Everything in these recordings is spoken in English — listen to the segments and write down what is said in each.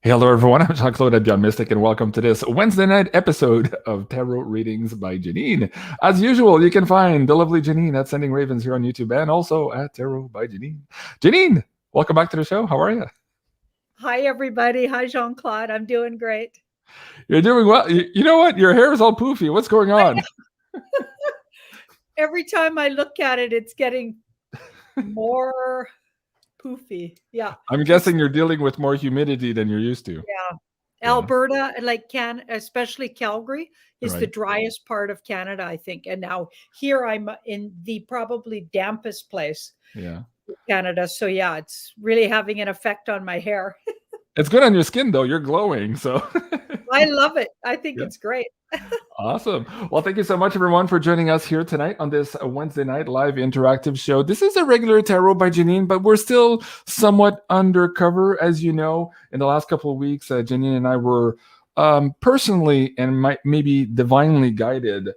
Hello, everyone. I'm Jean-Claude at BeyondMystic, and welcome to this Wednesday night episode of Tarot Readings by Janine. As usual, you can find the lovely Janine at Sending Ravens here on YouTube and also at Tarot by Janine. Janine, welcome back to the show. How are you? Hi, everybody. Hi, Jean-Claude. I'm doing great. You're doing well. You know what? Your hair is all poofy. What's going on? Every time I look at it, it's getting more poofy. Yeah. I'm guessing you're dealing with more humidity than you're used to. Yeah. Alberta, like especially Calgary, is Right. the driest part of Canada, I think. And now here I'm in the probably dampest place in Canada. So yeah, it's really having an effect on my hair. It's good on your skin, though. You're glowing, so. I love it. I think it's great. Awesome. Well, thank you so much, everyone, for joining us here tonight on this Wednesday night live interactive show. This is a regular Tarot by Janine, but we're still somewhat undercover. As you know, in the last couple of weeks, Janine and I were personally and maybe divinely guided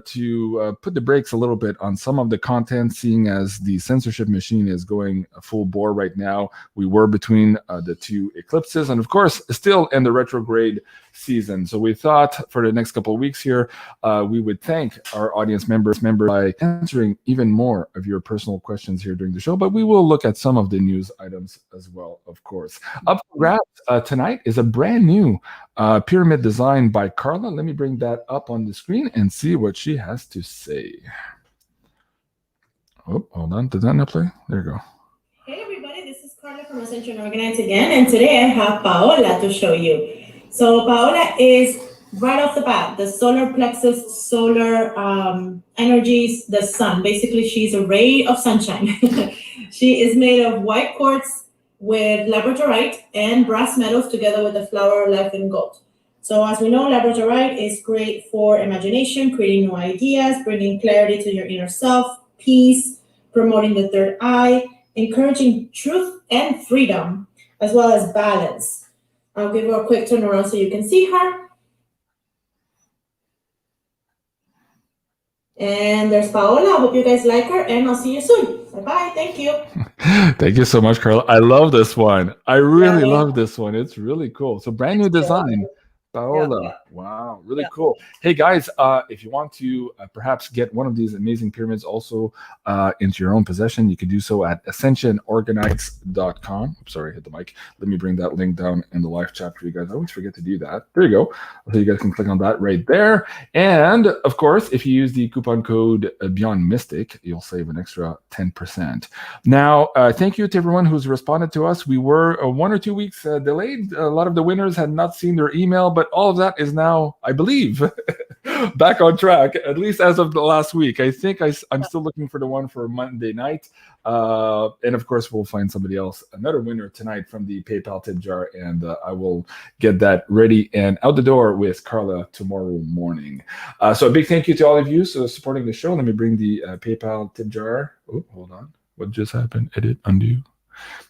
to put the brakes a little bit on some of the content, seeing as the censorship machine is going full bore right now. We were between the two eclipses and, of course, still in the retrograde season. So we thought for the next couple of weeks here, we would thank our audience members by answering even more of your personal questions here during the show, but we will look at some of the news items as well, of course. Up for grabs tonight is a brand new pyramid design by Carla. Let me bring that up on the screen and see what she has to say. Oh, hold on. Did that not play? There you go. Hey everybody, this is Carla from Ascension Organize again, and today I have Paola to show you. So Paola is right off the bat, the solar plexus, solar energies, the sun. Basically, she's a ray of sunshine. She is made of white quartz with labradorite and brass metals together with the flower of life and gold. So as we know, labradorite is great for imagination, creating new ideas, bringing clarity to your inner self, peace, promoting the third eye, encouraging truth and freedom, as well as balance. I'll give her a quick turn around so you can see her. And there's Paola. I hope you guys like her, and I'll see you soon. Bye-bye. Thank you. Thank you so much, Carla. I love this one. I really love this one. It's really cool. So brand new design. Paola. Wow, really cool. Hey guys, if you want to perhaps get one of these amazing pyramids also into your own possession, you can do so at ascensionorganites.com. Sorry, I hit the mic. Let me bring that link down in the live chat for you guys. I always forget to do that. There you go. So you guys can click on that right there. And of course, if you use the coupon code BeyondMystic, you'll save an extra 10%. Now, thank you to everyone who's responded to us. We were 1 or 2 weeks delayed. A lot of the winners had not seen their email, but all of that is now, I believe, back on track, at least as of the last week. I think I'm still looking for the one for Monday night. And of course, we'll find somebody else, another winner tonight from the PayPal tip jar. And I will get that ready and out the door with Carla tomorrow morning. So a big thank you to all of you for supporting the show. Let me bring the PayPal tip jar. Oh, hold on. What just happened? Edit, undo.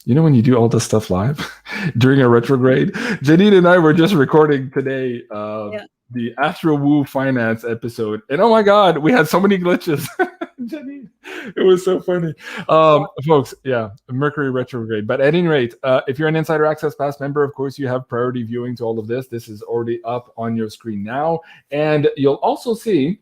You know when you do all this stuff live during a retrograde? Janine and I were just recording today the Astro Woo Finance episode. And oh my God, we had so many glitches. Janine, it was so funny. Folks, Mercury retrograde. But at any rate, if you're an Insider Access Pass member, of course, you have priority viewing to all of this. This is already up on your screen now. And you'll also see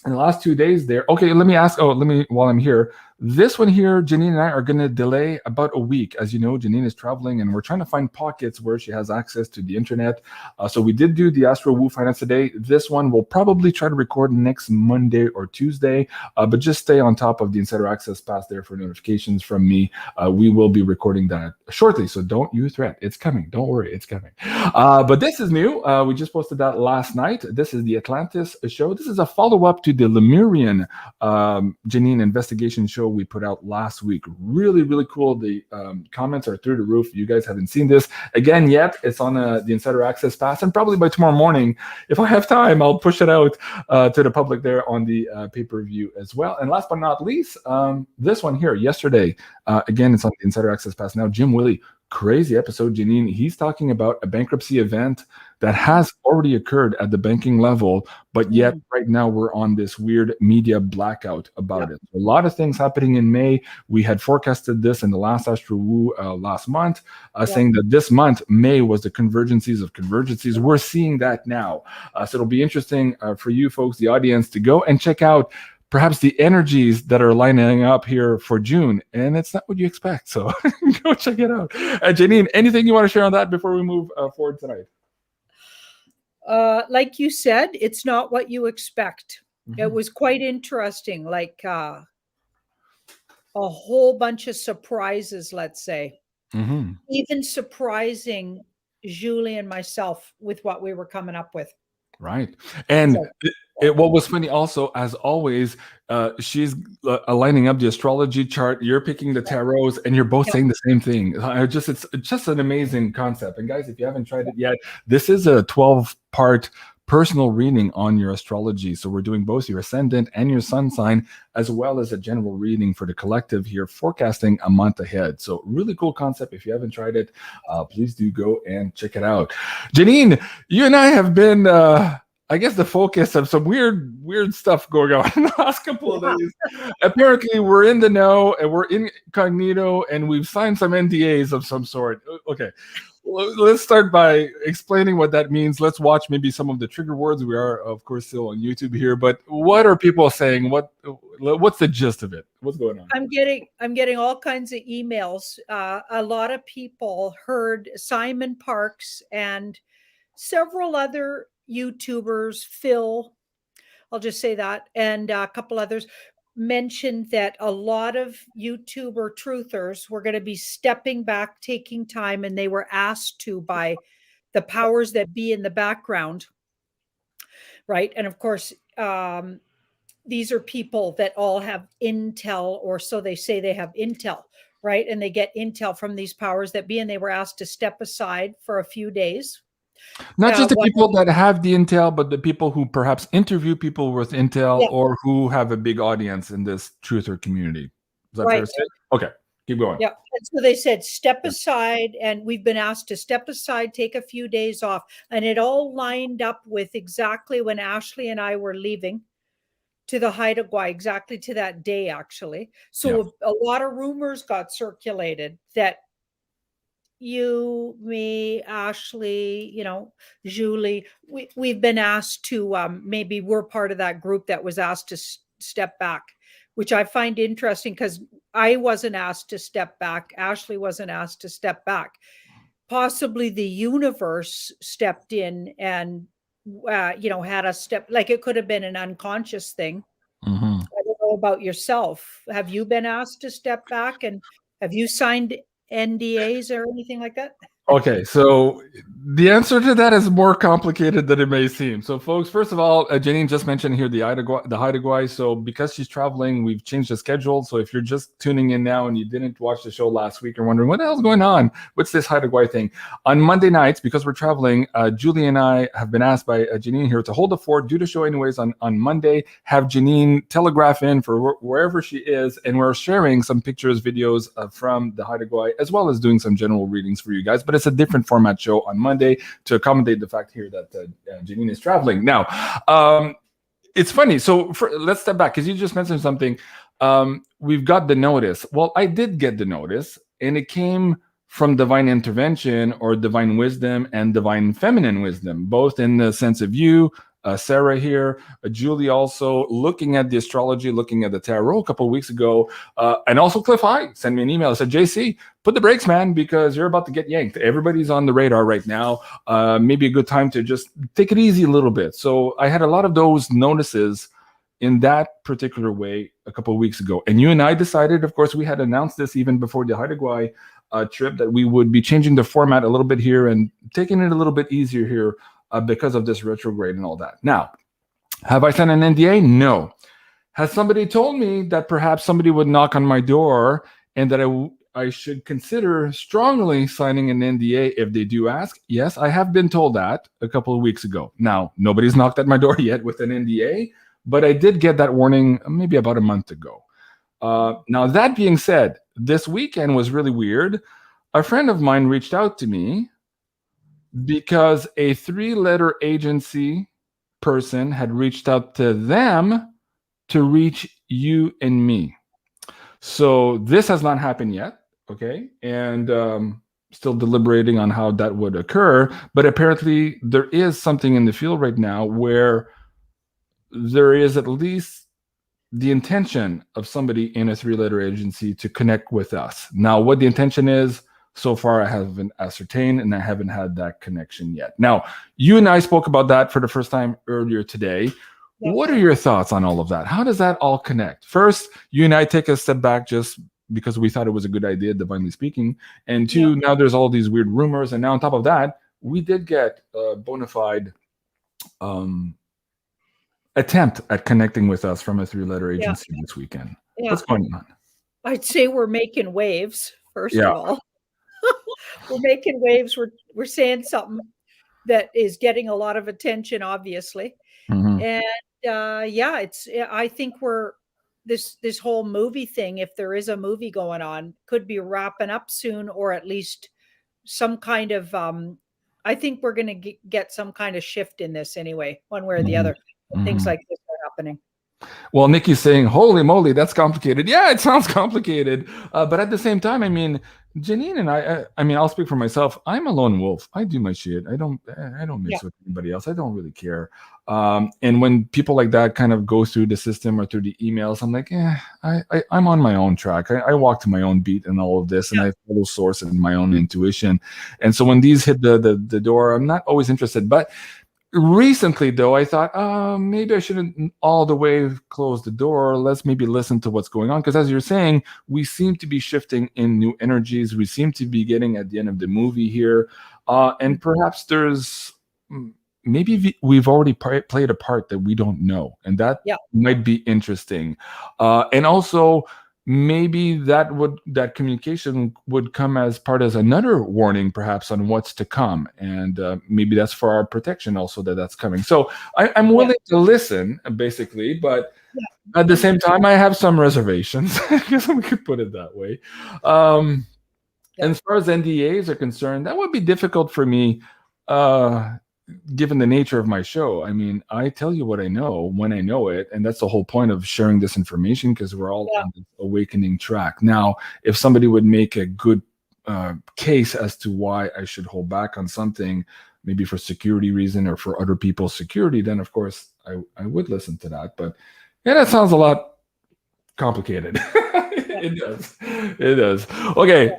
in the last 2 days there. Okay, while I'm here, this one here, Janine and I are going to delay about a week. As you know, Janine is traveling and we're trying to find pockets where she has access to the internet. So we did do the Astro Woo Finance today. This one we'll probably try to record next Monday or Tuesday, but just stay on top of the Insider Access Pass there for notifications from me. We will be recording that shortly, so don't you fret. It's coming. Don't worry, it's coming. But this is new. We just posted that last night. This is the Atlantis show. This is a follow-up to the Lemurian Janine investigation show we put out last week. Really, really cool. The comments are through the roof. You guys haven't seen this again yet. It's on the Insider Access Pass, and probably by tomorrow morning, if I have time, I'll push it out to the public there on the pay-per-view as well. And last but not least, this one here, yesterday, again, it's on the Insider Access Pass now. Jim Willie crazy episode, Janine. He's talking about a bankruptcy event that has already occurred at the banking level, but yet right now we're on this weird media blackout about it. A lot of things happening in May. We had forecasted this in the last Astro Woo last month, saying that this month, May, was the convergencies of convergencies. We're seeing that now. So it'll be interesting for you folks, the audience, to go and check out perhaps the energies that are lining up here for June, and it's not what you expect. So go check it out. Janine, anything you want to share on that before we move forward tonight? Like you said, it's not what you expect. It was quite interesting, like a whole bunch of surprises, let's say. Even surprising Julie and myself with what we were coming up with. Right. And what was funny also, as always, she's lining up the astrology chart, you're picking the tarots, and you're both saying the same thing. It's just an amazing concept. And guys, if you haven't tried it yet, this is a 12-part personal reading on your astrology. So we're doing both your ascendant and your sun sign, as well as a general reading for the collective here, forecasting a month ahead. So really cool concept. If you haven't tried it, please do go and check it out. Janine, you and I have been I guess the focus of some weird stuff going on in the last couple of days. Apparently, we're in the know and we're incognito, and we've signed some NDAs of some sort. Okay, let's start by explaining what that means. Let's watch maybe some of the trigger words. We are, of course, still on YouTube here, but what are people saying? What's the gist of it? What's going on? I'm getting all kinds of emails. A lot of people heard Simon Parks and several other YouTubers, Phil, I'll just say that, and a couple others mentioned that a lot of YouTuber truthers were going to be stepping back, taking time, and they were asked to by the powers that be in the background, right? And of course, these are people that all have intel, or so they say they have intel, right? And they get intel from these powers that be, and they were asked to step aside for a few days. Not just the people that have the intel, but the people who perhaps interview people with intel or who have a big audience in this truther community. Is that fair to say? Okay, keep going. Yeah. And so they said, step aside. And we've been asked to step aside, take a few days off. And it all lined up with exactly when Ashley and I were leaving to the Haida Gwaii, exactly to that day, actually. So a lot of rumors got circulated that you, me, Ashley, Julie, we've been asked to, maybe we're part of that group that was asked to step back, which I find interesting because I wasn't asked to step back. Ashley wasn't asked to step back. Possibly the universe stepped in and, had us step, like it could have been an unconscious thing. I don't know about yourself. Have you been asked to step back, and have you signed NDAs or anything like that? Okay, so the answer to that is more complicated than it may seem. So, folks, first of all, Janine just mentioned here the Haida Gwaii. So, because she's traveling, we've changed the schedule. So, if you're just tuning in now and you didn't watch the show last week or wondering what the hell's going on, what's this Haida Gwaii thing? On Monday nights, because we're traveling, Julie and I have been asked by Janine here to hold the fort, do the show anyways on Monday, have Janine telegraph in for wherever she is, and we're sharing some pictures, videos from the Haida Gwaii, as well as doing some general readings for you guys. But it's a different format show on Monday to accommodate the fact here that Janine is traveling. Now, it's funny. So let's step back, because you just mentioned something. We've got the notice. Well, I did get the notice, and it came from divine intervention or divine wisdom and divine feminine wisdom, both in the sense of you, Sarah here, Julie also looking at the astrology, looking at the tarot a couple of weeks ago, and also Cliff High sent me an email. I said, JC, put the brakes, man, because you're about to get yanked. Everybody's on the radar right now. Maybe a good time to just take it easy a little bit. So I had a lot of those notices in that particular way a couple of weeks ago. And you and I decided, of course, we had announced this even before the Haida Gwaii trip, that we would be changing the format a little bit here and taking it a little bit easier here because of this retrograde and all that. Now, have I signed an NDA? No. Has somebody told me that perhaps somebody would knock on my door and that I should consider strongly signing an NDA if they do ask? Yes, I have been told that a couple of weeks ago. Now, nobody's knocked at my door yet with an NDA, but I did get that warning maybe about a month ago. Now, that being said, this weekend was really weird. a friend of mine reached out to me because a 3-letter agency person had reached out to them to reach you and me. So this has not happened yet, okay? And still deliberating on how that would occur. But apparently there is something in the field right now where there is at least the intention of somebody in a 3-letter agency to connect with us. Now, what the intention is, so far I haven't ascertained, and I haven't had that connection yet. Now, you and I spoke about that for the first time earlier today. Yeah. What are your thoughts on all of that? How does that all connect? First, you and I take a step back just because we thought it was a good idea, divinely speaking. And two, now there's all these weird rumors. And now on top of that, we did get a bona fide attempt at connecting with us from a 3-letter agency this weekend. What's going on? I'd say we're making waves, first of all. We're making waves. We're saying something that is getting a lot of attention, obviously. And I think we're this whole movie thing, if there is a movie going on, could be wrapping up soon, or at least some kind of I think we're going to get some kind of shift in this anyway, one way or the other. Things like this are happening. Well, Nikki's saying, holy moly, that's complicated. Yeah, it sounds complicated. But at the same time, I mean, Janine and I mean, I'll speak for myself. I'm a lone wolf. I do my shit. I don't mix with anybody else. I don't really care. And when people like that kind of go through the system or through the emails, I'm like, I'm on my own track. I walk to my own beat in all of this, and I follow source and my own intuition. And so when these hit the door, I'm not always interested. But recently, though, I thought, maybe I shouldn't all the way close the door. Let's maybe listen to what's going on. Because as you're saying, we seem to be shifting in new energies. We seem to be getting at the end of the movie here. And perhaps there's, maybe we've already played a part that we don't know. And that might be interesting. And also, maybe that communication would come as another warning, perhaps, on what's to come, and maybe that's for our protection also, that's coming. So I'm willing to listen, basically, but at the same time, I have some reservations. I guess we could put it that way. And as far as NDAs are concerned, that would be difficult for me, given the nature of my show. I mean, I tell you what I know when I know it, and that's the whole point of sharing this information, because we're all on this awakening track. Now, if somebody would make a good case as to why I should hold back on something, maybe for security reason or for other people's security, then of course I would listen to that. But that sounds a lot complicated. It does. Okay.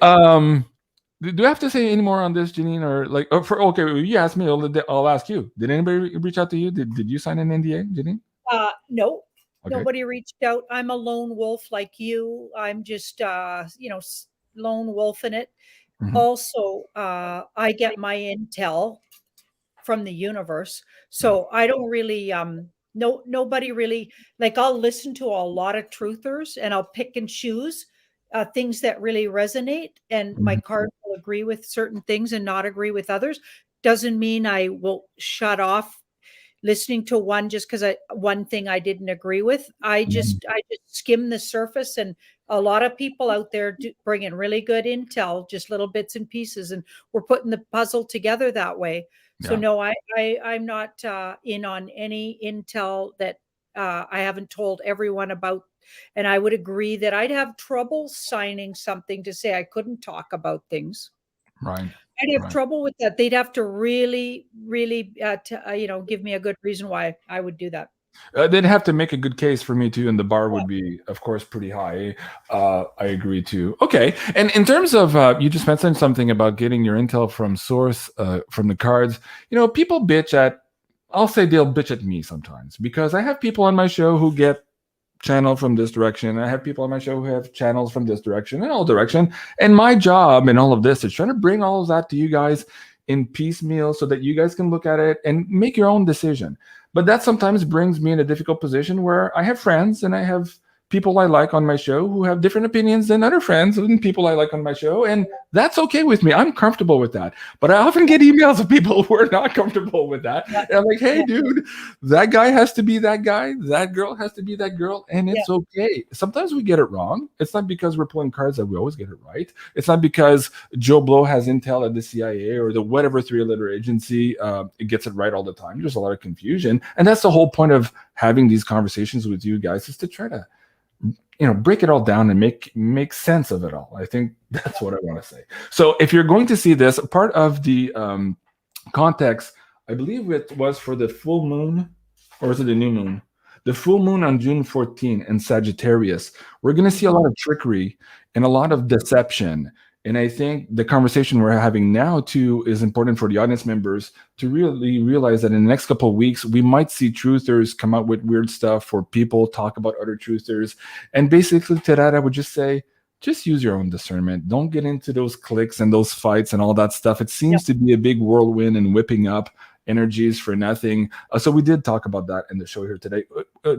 Do I have to say any more on this, Janine, or like? You asked me. I'll ask you. Did anybody reach out to you? Did you sign an NDA, Janine? No, Okay. Nobody reached out. I'm a lone wolf like you. I'm just lone wolf in it. Also, I get my intel from the universe, so I don't really nobody really, like, I'll listen to a lot of truthers and I'll pick and choose things that really resonate, and my card will agree with certain things and not agree with others. Doesn't mean I will shut off listening to one just because one thing I didn't agree with. I just skim the surface, and a lot of people out there bringing really good intel, just little bits and pieces, and we're putting the puzzle together that way. So no, I'm not in on any intel that I haven't told everyone about. And I would agree that I'd have trouble signing something to say I couldn't talk about things. Right. I'd have trouble with that. They'd have to really, really, give me a good reason why I would do that. They'd have to make a good case for me too, and the bar would be, of course, pretty high. I agree too. Okay, and in terms of, you just mentioned something about getting your intel from source, from the cards. People bitch at. I'll say they'll bitch at me sometimes, because I have people on my show who get channel from this direction. I have people on my show who have channels from this direction and all direction. And my job in all of this is trying to bring all of that to you guys in piecemeal so that you guys can look at it and make your own decision. But that sometimes brings me in a difficult position where I have friends and I have people I like on my show who have different opinions than other friends and people I like on my show, and that's okay with me. I'm comfortable with that. But I often get emails of people who are not comfortable with that. And I'm like, hey, dude, that guy has to be that guy. That girl has to be that girl. And it's okay. Sometimes we get it wrong. It's not because we're pulling cards that we always get it right. It's not because Joe Blow has intel at the CIA or the whatever three-letter agency it gets it right all the time. There's a lot of confusion. And that's the whole point of having these conversations with you guys, is to try to break it all down and make sense of it all. I think that's what I want to say. So if you're going to see this, part of the context, I believe it was for the full moon, or is it the new moon? The full moon on June 14 in Sagittarius. We're going to see a lot of trickery and a lot of deception. And I think the conversation we're having now, too, is important for the audience members to really realize that in the next couple of weeks, we might see truthers come out with weird stuff, or people talk about other truthers. And basically to that, I would just say, just use your own discernment. Don't get into those cliques and those fights and all that stuff. It seems to be a big whirlwind and whipping up energies for nothing. So we did talk about that in the show here today.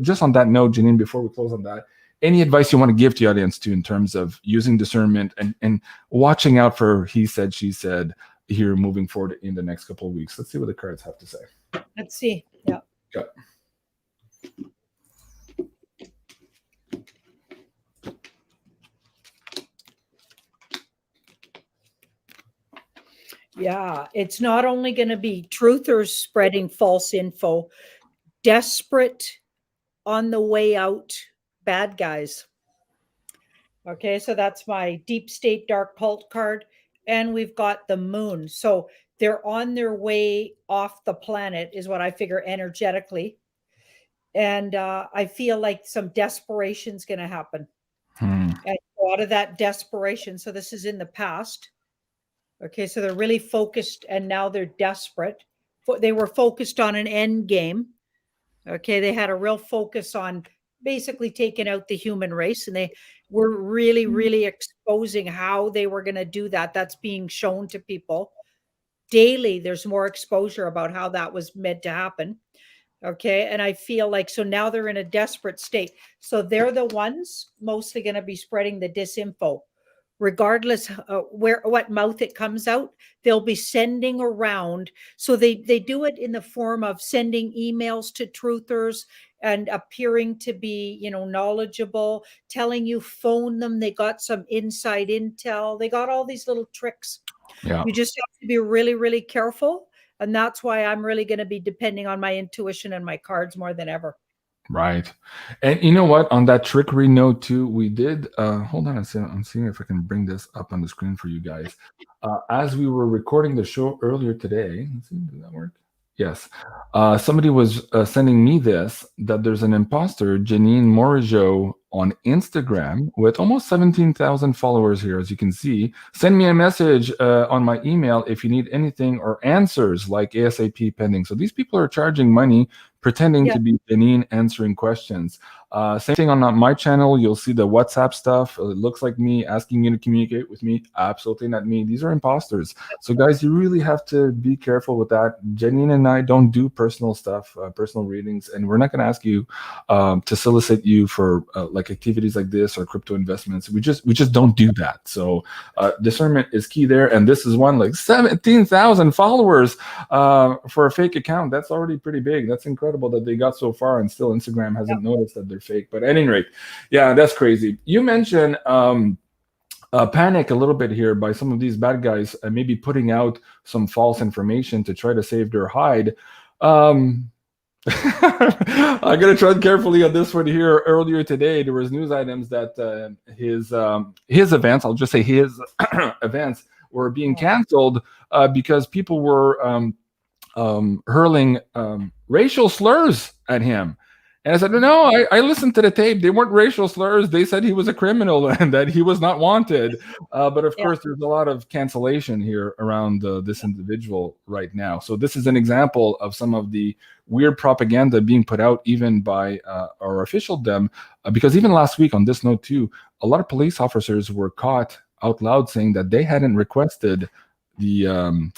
Just on that note, Janine, before we close on that, any advice you want to give to the audience too in terms of using discernment and watching out for he said, she said here moving forward in the next couple of weeks? Let's see what the cards have to say. Let's see. Yeah. Okay. Yeah, it's not only going to be truthers spreading false info, desperate on the way out bad guys. Okay, so that's my deep state dark cult card. And we've got the moon. So they're on their way off the planet, is what I figure energetically. And I feel like some desperation is going to happen. And a lot of that desperation. So this is in the past. Okay, so they're really focused, and now they're desperate. They were focused on an end game. Okay, they had a real focus on basically taking out the human race, and they were really, really exposing how they were going to do that. That's being shown to people daily. There's more exposure about how that was meant to happen. Okay, and I feel like, so now they're in a desperate state. So they're the ones mostly going to be spreading the disinfo. Regardless what mouth it comes out, they'll be sending around. So they do it in the form of sending emails to truthers and appearing to be, knowledgeable, telling you phone them. They got some inside intel. They got all these little tricks. Yeah. You just have to be really, really careful. And that's why I'm really going to be depending on my intuition and my cards more than ever. Right. And you know what? On that trickery note too, we did, hold on a second. I'm seeing if I can bring this up on the screen for you guys. As we were recording the show earlier today, let's see, did that work? Yes. Somebody was sending me this, that there's an imposter, Janine Morigeau, on Instagram with almost 17,000 followers here, as you can see. Send me a message on my email if you need anything or answers, like ASAP pending. So these people are charging money, pretending to be Janine answering questions. Same thing on my channel. You'll see the WhatsApp stuff. It looks like me asking you to communicate with me. Absolutely not me. These are imposters. So guys, you really have to be careful with that. Janine and I don't do personal stuff, personal readings, and we're not going to ask you to solicit you for like activities like this or crypto investments. We just don't do that. So discernment is key there. And this is one, like 17,000 followers for a fake account. That's already pretty big. That's incredible that they got so far, and still Instagram hasn't noticed that they're fake. But at any rate, yeah, that's crazy. You mentioned panic a little bit here by some of these bad guys, maybe putting out some false information to try to save their hide. I'm going to tread carefully on this one here. Earlier today, there was news items that his events, I'll just say his events, were being canceled because people were hurling racial slurs at him. And I said, no, I listened to the tape. They weren't racial slurs. They said he was a criminal and that he was not wanted. But of course, there's a lot of cancellation here around this individual right now. So this is an example of some of the weird propaganda being put out even by our officialdom. Because even last week on this note too, a lot of police officers were caught out loud saying that they hadn't requested the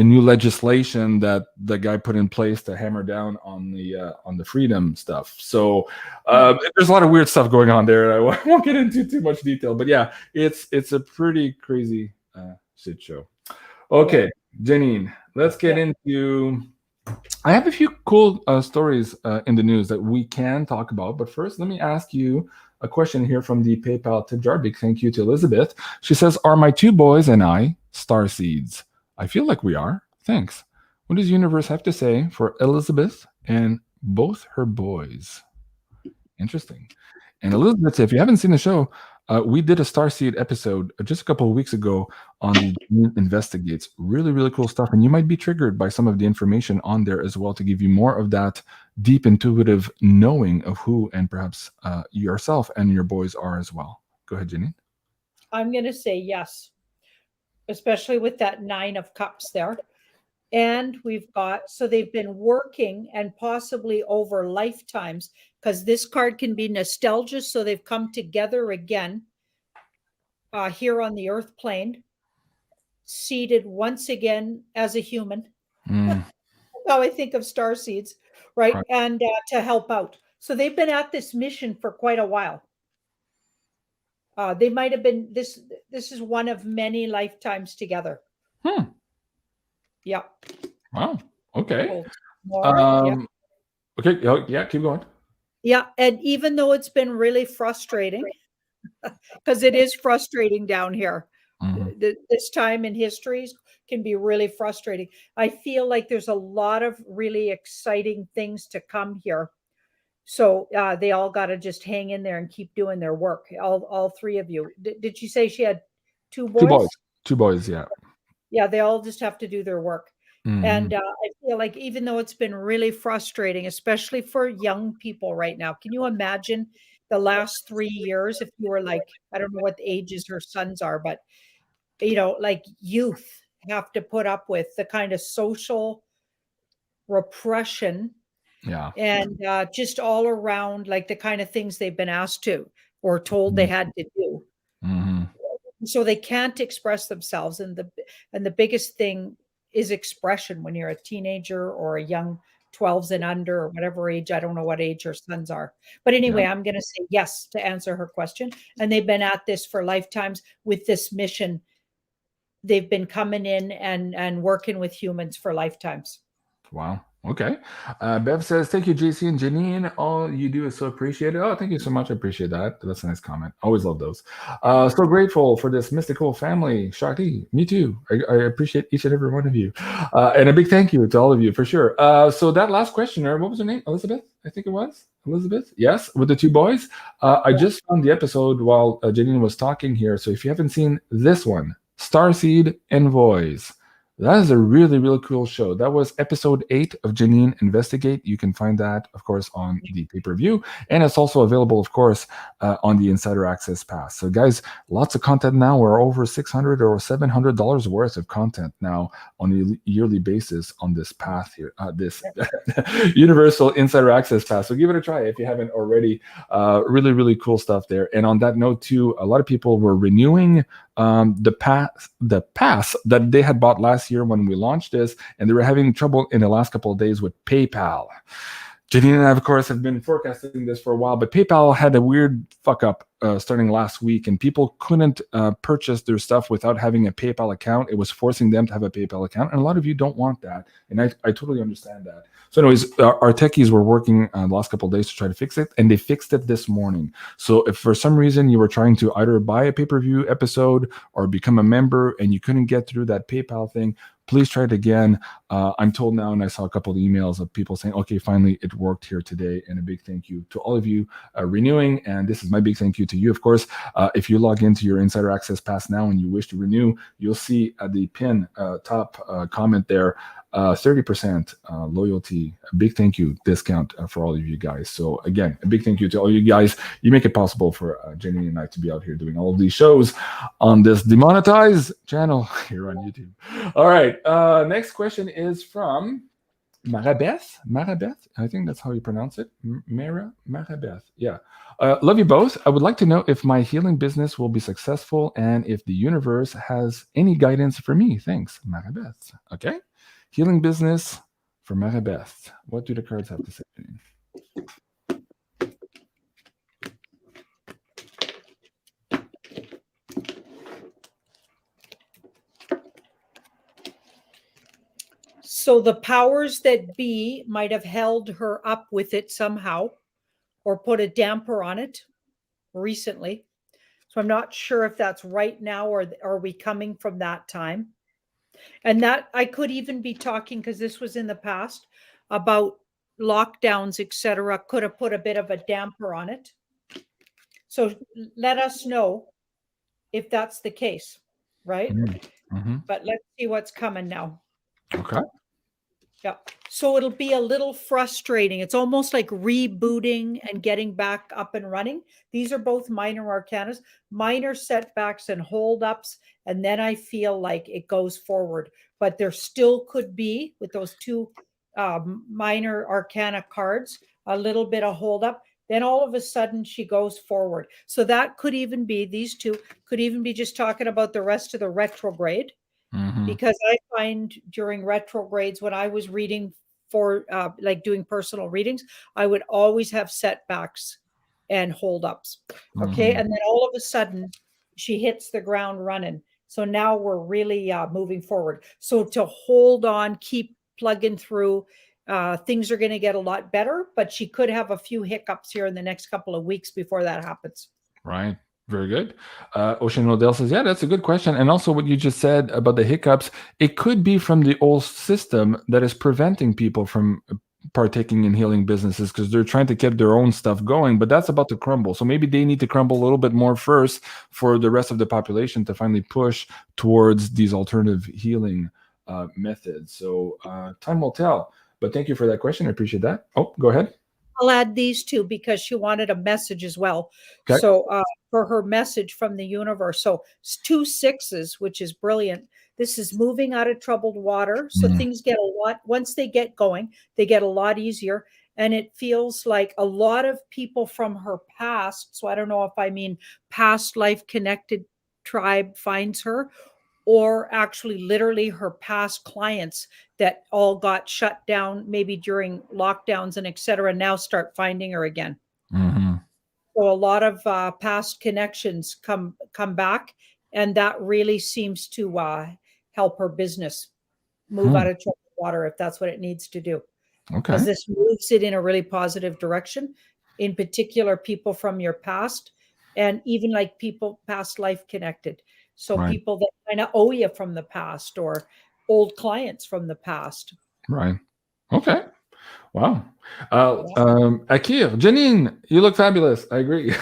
new legislation that the guy put in place to hammer down on the freedom stuff. So there's a lot of weird stuff going on there. I won't get into too much detail, but yeah, it's a pretty crazy shit show. Okay, Janine, let's get into. I have a few cool stories in the news that we can talk about, but first, let me ask you a question here from the PayPal tip jar. Big thank you to Elizabeth. She says, "Are my two boys and I star seeds?" I feel like we are. Thanks. What does the universe have to say for Elizabeth and both her boys? Interesting. And Elizabeth, if you haven't seen the show, we did a Starseed episode just a couple of weeks ago on the Janine Investigates. Really, really cool stuff. And you might be triggered by some of the information on there as well to give you more of that deep intuitive knowing of who and perhaps yourself and your boys are as well. Go ahead, Janine. I'm going to say yes, especially with that 9 of Cups there. And we've got, so they've been working and possibly over lifetimes, because this card can be nostalgia. So they've come together again here on the earth plane, seated once again as a human. That's how I think of starseeds, right? And to help out. So they've been at this mission for quite a while. They might have been, this is one of many lifetimes together. Yeah. Wow. Okay. Yeah. Okay. Yeah. Keep going. Yeah. And even though it's been really frustrating, because it is frustrating down here, this time in history can be really frustrating. I feel like there's a lot of really exciting things to come here. So they all got to just hang in there and keep doing their work. All 3 of you. Did you say she had 2 boys? 2 boys. Yeah. Yeah, they all just have to do their work. And I feel like even though it's been really frustrating, especially for young people right now, can you imagine the last 3 years if you were like, I don't know what ages her sons are, but, you know, like youth have to put up with the kind of social repression and just all around, like the kind of things they've been asked to or told they had to do. So they can't express themselves. And the biggest thing is expression when you're a teenager or a young 12s and under or whatever age. I don't know what age her sons are. But anyway, I'm going to say yes to answer her question. And they've been at this for lifetimes with this mission. They've been coming in and working with humans for lifetimes. Wow. Okay. Bev says, "Thank you, JC and Janine. All you do is so appreciated." Oh, thank you so much. I appreciate that. That's a nice comment. Always love those. So grateful for this mystical family. Shakti, me too. I appreciate each and every one of you. And a big thank you to all of you for sure. So that last questioner, what was her name? Elizabeth, I think it was. Elizabeth? Yes, with the 2 boys. I just found the episode while Janine was talking here. So if you haven't seen this one, Starseed Envoys. That is a really, really cool show. That was episode 8 of Janine Investigate. You can find that, of course, on the pay-per-view. And it's also available, of course, on the Insider Access Pass. So, guys, lots of content now. We're over $600 or $700 worth of content now on a yearly basis on this path here, this Universal Insider Access Pass. So give it a try if you haven't already. Really, really cool stuff there. And on that note, too, a lot of people were renewing the pass that they had bought last year when we launched this, and they were having trouble in the last couple of days with PayPal. Janine and I, of course, have been forecasting this for a while, but PayPal had a weird fuck up starting last week, and people couldn't purchase their stuff without having a PayPal account. It was forcing them to have a PayPal account, and a lot of you don't want that, and I totally understand that. So anyways, our techies were working the last couple of days to try to fix it, and they fixed it this morning. So if for some reason you were trying to either buy a pay-per-view episode or become a member and you couldn't get through that PayPal thing, please try it again. I'm told now, and I saw a couple of emails of people saying, okay, finally it worked here today. And a big thank you to all of you renewing. And this is my big thank you to you, of course. If you log into your Insider Access Pass now and you wish to renew, you'll see at the pin top comment there, 30% loyalty, a big thank you discount for all of you guys. So again, a big thank you to all you guys. You make it possible for Jenny and I to be out here doing all of these shows on this demonetized channel here on YouTube. All right, next question is from Marabeth, I think that's how you pronounce it. Marabeth. Yeah. Love you both. I would like to know if my healing business will be successful and if the universe has any guidance for me. Thanks, Marabeth. Okay. Healing business for Marabeth. What do the cards have to say? So the powers that be might have held her up with it somehow or put a damper on it recently. So I'm not sure if that's right now or are we coming from that time. And that I could even be talking, because this was in the past, about lockdowns, etc. Could have put a bit of a damper on it. So let us know if that's the case, right? Mm-hmm. But let's see what's coming now. Okay. Yeah. So it'll be a little frustrating. It's almost like rebooting and getting back up and running. These are both minor arcanas, minor setbacks and holdups. And then I feel like it goes forward. But there still could be, with those two minor arcana cards, a little bit of holdup. Then all of a sudden she goes forward. So that could even be, these two could even be just talking about the rest of the retrograde. Mm-hmm. Because I find during retrogrades, when I was reading for like doing personal readings, I would always have setbacks and holdups. Okay. Mm-hmm. And then all of a sudden she hits the ground running. So now we're really moving forward. So to hold on, keep plugging through, things are going to get a lot better, but she could have a few hiccups here in the next couple of weeks before that happens. Right. Very good. Ocean Odell says, yeah, that's a good question. And also what you just said about the hiccups, it could be from the old system that is preventing people from partaking in healing businesses because they're trying to keep their own stuff going, but that's about to crumble. So maybe they need to crumble a little bit more first for the rest of the population to finally push towards these alternative healing methods. So time will tell. But thank you for that question. I appreciate that. Oh, go ahead. I'll add these two because she wanted a message as well. Okay. So for her message from the universe. So 2 6s, which is brilliant. This is moving out of troubled water. So things get a lot, once they get going, they get a lot easier. And it feels like a lot of people from her past. So I don't know if I mean past life connected tribe finds her, or actually literally her past clients that all got shut down maybe during lockdowns and et cetera, now start finding her again. Mm-hmm. So a lot of past connections come back, and that really seems to help her business move out of troubled water if that's what it needs to do. Okay. Because this moves it in a really positive direction, in particular people from your past, and even like people past life connected. So Right. people that kind of owe you from the past, or old clients from the past. Right. Okay. Wow. Akir, Janine, you look fabulous. I agree.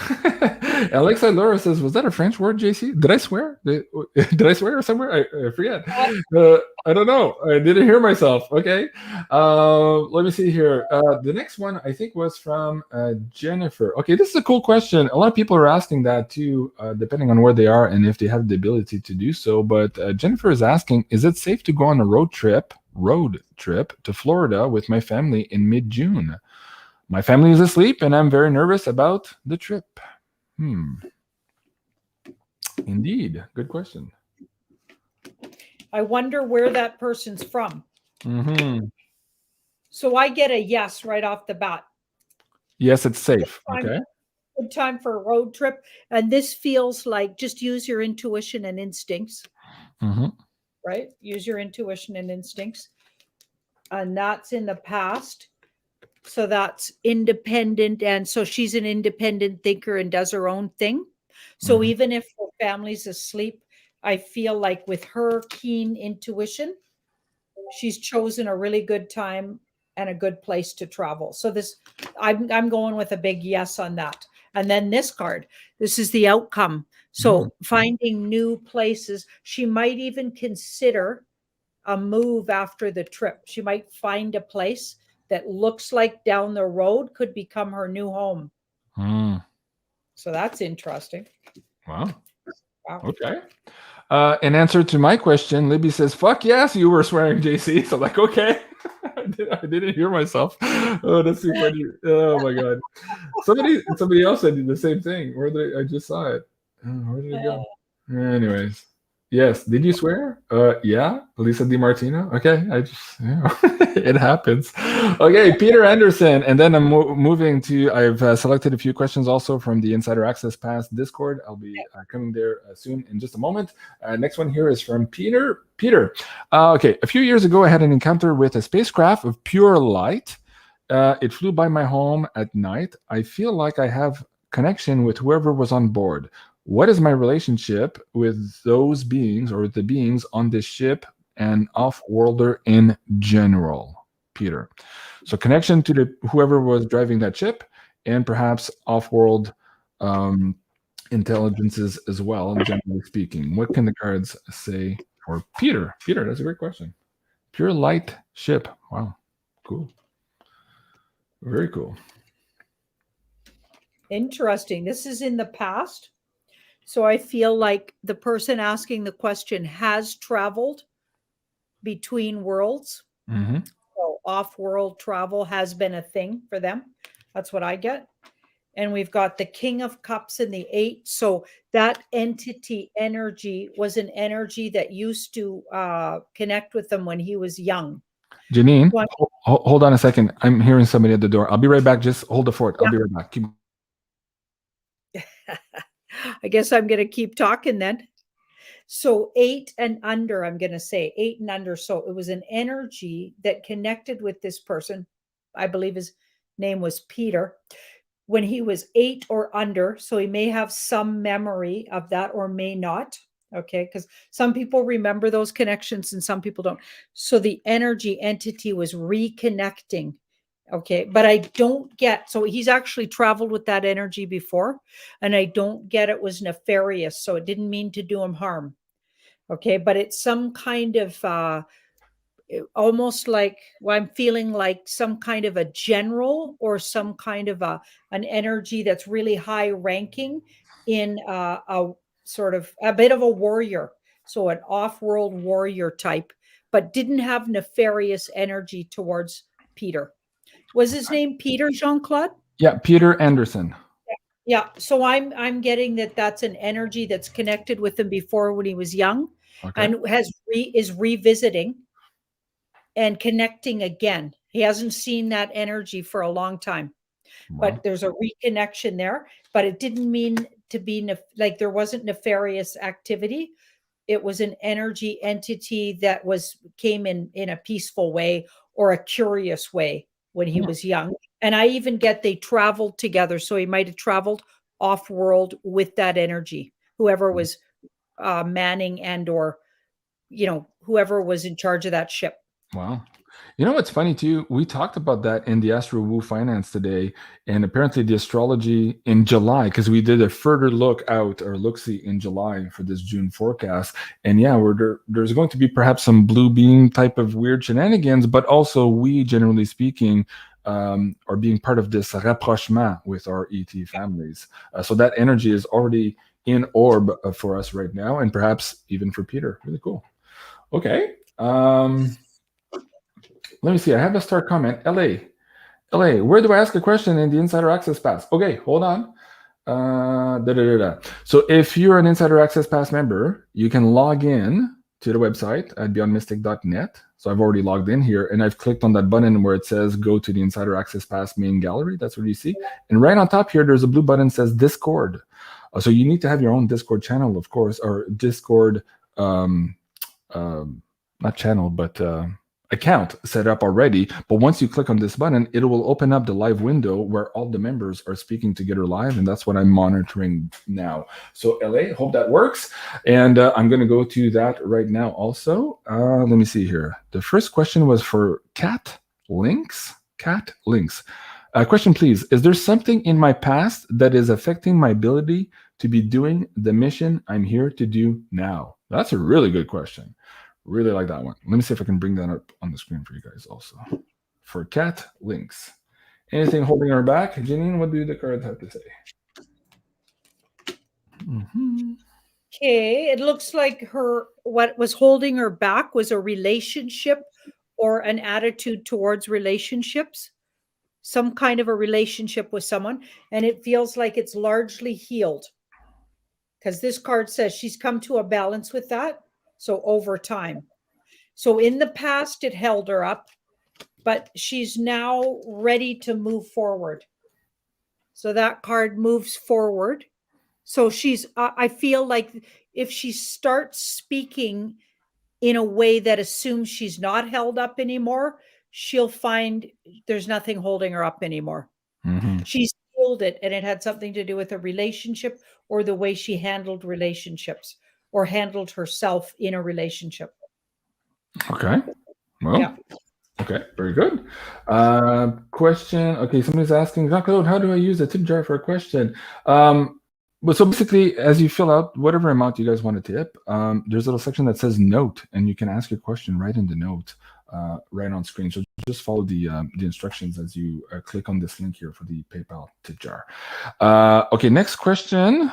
Alexa Laura says, was that a French word, JC? Did I swear? Did I swear somewhere? I forget. I don't know. I didn't hear myself. Okay. Let me see here. The next one, I think, was from Jennifer. Okay, this is a cool question. A lot of people are asking that too, depending on where they are and if they have the ability to do so. But Jennifer is asking, is it safe to go on a road trip to Florida with my family in mid-June? My family is asleep and I'm very nervous about the trip. Indeed. Good question. I wonder where that person's from. Mm-hmm. So I get a yes right off the bat. Yes, it's safe. Okay. Good time for a road trip. And this feels like just use your intuition and instincts. Mm-hmm. Right? Use your intuition and instincts. And that's in the past. So that's independent. And so she's an independent thinker and does her own thing. So even if her family's asleep, I feel like with her keen intuition, she's chosen a really good time and a good place to travel. So this, I'm going with a big yes on that. And then this card, this is the outcome. So finding new places, she might even consider a move after the trip. She might find a place that looks like down the road could become her new home. So that's interesting. Wow. Okay. In answer to my question, Libby says, fuck yes, you were swearing, JC. So like, okay. I didn't hear myself. Oh, that's too funny. Oh my god. Somebody else said the same thing. I just saw it. Where did it go? Anyways. Yes. Did you swear? Yeah. Lisa DiMartino. Okay. It happens. Okay. Peter Anderson. And then I'm moving to, I've selected a few questions also from the Insider Access Pass Discord. I'll be coming there soon in just a moment. Next one here is from Peter. Okay. A few years ago, I had an encounter with a spacecraft of pure light. It flew by my home at night. I feel like I have connection with whoever was on board. What is my relationship with those beings or the beings on this ship and off-worlder in general? Peter. So connection to whoever was driving that ship and perhaps off-world intelligences as well, generally speaking. What can the cards say for Peter? Peter, that's a great question. Pure light ship. Wow. Cool. Very cool. Interesting. This is in the past. So I feel like the person asking the question has traveled between worlds. Mm-hmm. So off-world travel has been a thing for them. That's what I get. And we've got the King of Cups and the 8. So that entity energy was an energy that used to connect with them when he was young. Janine, hold on a second. I'm hearing somebody at the door. I'll be right back. Just hold the fort. I'll be right back. Keep I guess I'm going to keep talking then. So 8 and under, I'm going to say 8 and under. So it was an energy that connected with this person. I believe his name was Peter when he was 8 or under. So he may have some memory of that or may not. Okay. Because some people remember those connections and some people don't. So the energy entity was reconnecting. Okay. But I don't get, so he's actually traveled with that energy before and I don't get it was nefarious. So it didn't mean to do him harm. Okay. But it's some kind of, almost like, well, I'm feeling like some kind of a general or some kind of an energy that's really high ranking in a sort of a bit of a warrior. So an off-world warrior type, but didn't have nefarious energy towards Peter. Was his name Peter, Jean-Claude? Yeah, Peter Anderson. Yeah. So I'm getting that that's an energy that's connected with him before when he was young, Okay. and is revisiting and connecting again. He hasn't seen that energy for a long time. Wow. But there's a reconnection there, but it didn't mean to be like there wasn't nefarious activity. It was an energy entity that came in a peaceful way or a curious way when he was young. And I even get they traveled together. So he might have traveled off world with that energy, whoever was manning and or, whoever was in charge of that ship. Wow. You know what's funny too? We talked about that in the Astro Woo Finance today, and apparently the astrology in July, because we did a further look see in July for this June forecast. And yeah, there's going to be perhaps some blue beam type of weird shenanigans, but also we, generally speaking, are being part of this rapprochement with our ET families. So that energy is already in orb for us right now, and perhaps even for Peter. Really cool. Okay. Let me see. I have a start comment. LA, where do I ask a question in the Insider Access Pass? Okay, hold on. So if you're an Insider Access Pass member, you can log in to the website at beyondmystic.net. So I've already logged in here, and I've clicked on that button where it says go to the Insider Access Pass main gallery. That's what you see. And right on top here, there's a blue button that says Discord. So you need to have your own Discord channel, of course, or Discord, not channel, but account set up already. But once you click on this button, it will open up the live window where all the members are speaking together live, and that's what I'm monitoring now. So LA, hope that works. And I'm going to go to that right now also. Let me see here. The first question was for Cat Links. Question, please. Is there something in my past that is affecting my ability to be doing the mission I'm here to do now? That's a really good question. Really like that one. Let me see if I can bring that up on the screen for you guys also. For Cat Links. Anything holding her back? Janine, what do the cards have to say? Okay, it looks like what was holding her back was a relationship or an attitude towards relationships, some kind of a relationship with someone, and it feels like it's largely healed. Because this card says she's come to a balance with that. So over time. So in the past, it held her up, but she's now ready to move forward. So that card moves forward. So she's, I feel like if she starts speaking in a way that assumes she's not held up anymore, she'll find there's nothing holding her up anymore. She's healed it, and it had something to do with a relationship or the way she handled relationships or handled herself in a relationship. Okay. Well, Yeah. Okay, very good. Question. Okay, somebody's asking, Jean-Claude, how do I use a tip jar for a question? But so basically, as you fill out whatever amount you guys want to tip, there's a little section that says note, and you can ask your question right in the note, right on screen. So just follow the instructions as you click on this link here for the PayPal tip jar. Okay, next question.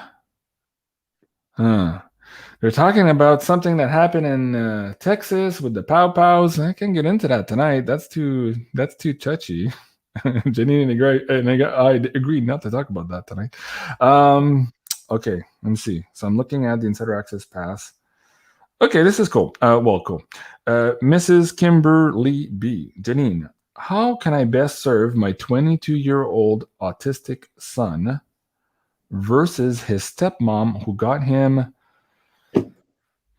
They're talking about something that happened in Texas with the Pow Pows. I can't get into that tonight. That's too touchy. Janine and I agreed not to talk about that tonight. Okay, let me see. So I'm looking at the Insider Access Pass. Okay, this is cool. Cool. Mrs. Kimberly B. Janine, how can I best serve my 22-year-old autistic son versus his stepmom who got him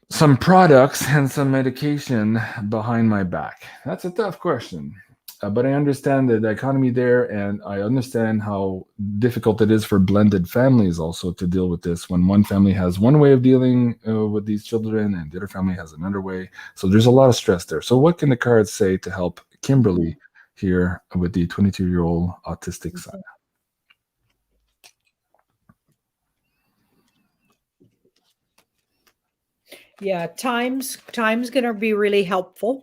some products and some medication behind my back? That's a tough question, but I understand the dichotomy there, and I understand how difficult it is for blended families also to deal with this when one family has one way of dealing with these children and the other family has another way. So there's a lot of stress there. So what can the cards say to help Kimberly here with the 22-year-old autistic son? Yeah, time's going to be really helpful.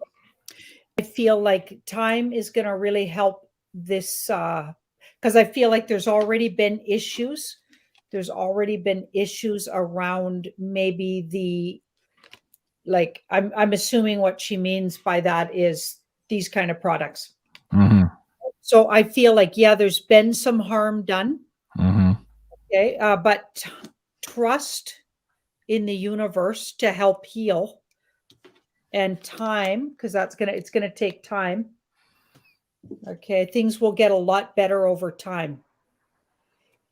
I feel like time is going to really help this because I feel like there's already been issues. There's already been issues around maybe the, like, I'm assuming what she means by that is these kind of products. So I feel like, yeah, there's been some harm done. Okay, but trust in the universe to help heal, and time, because it's gonna take time. Okay, things will get a lot better over time.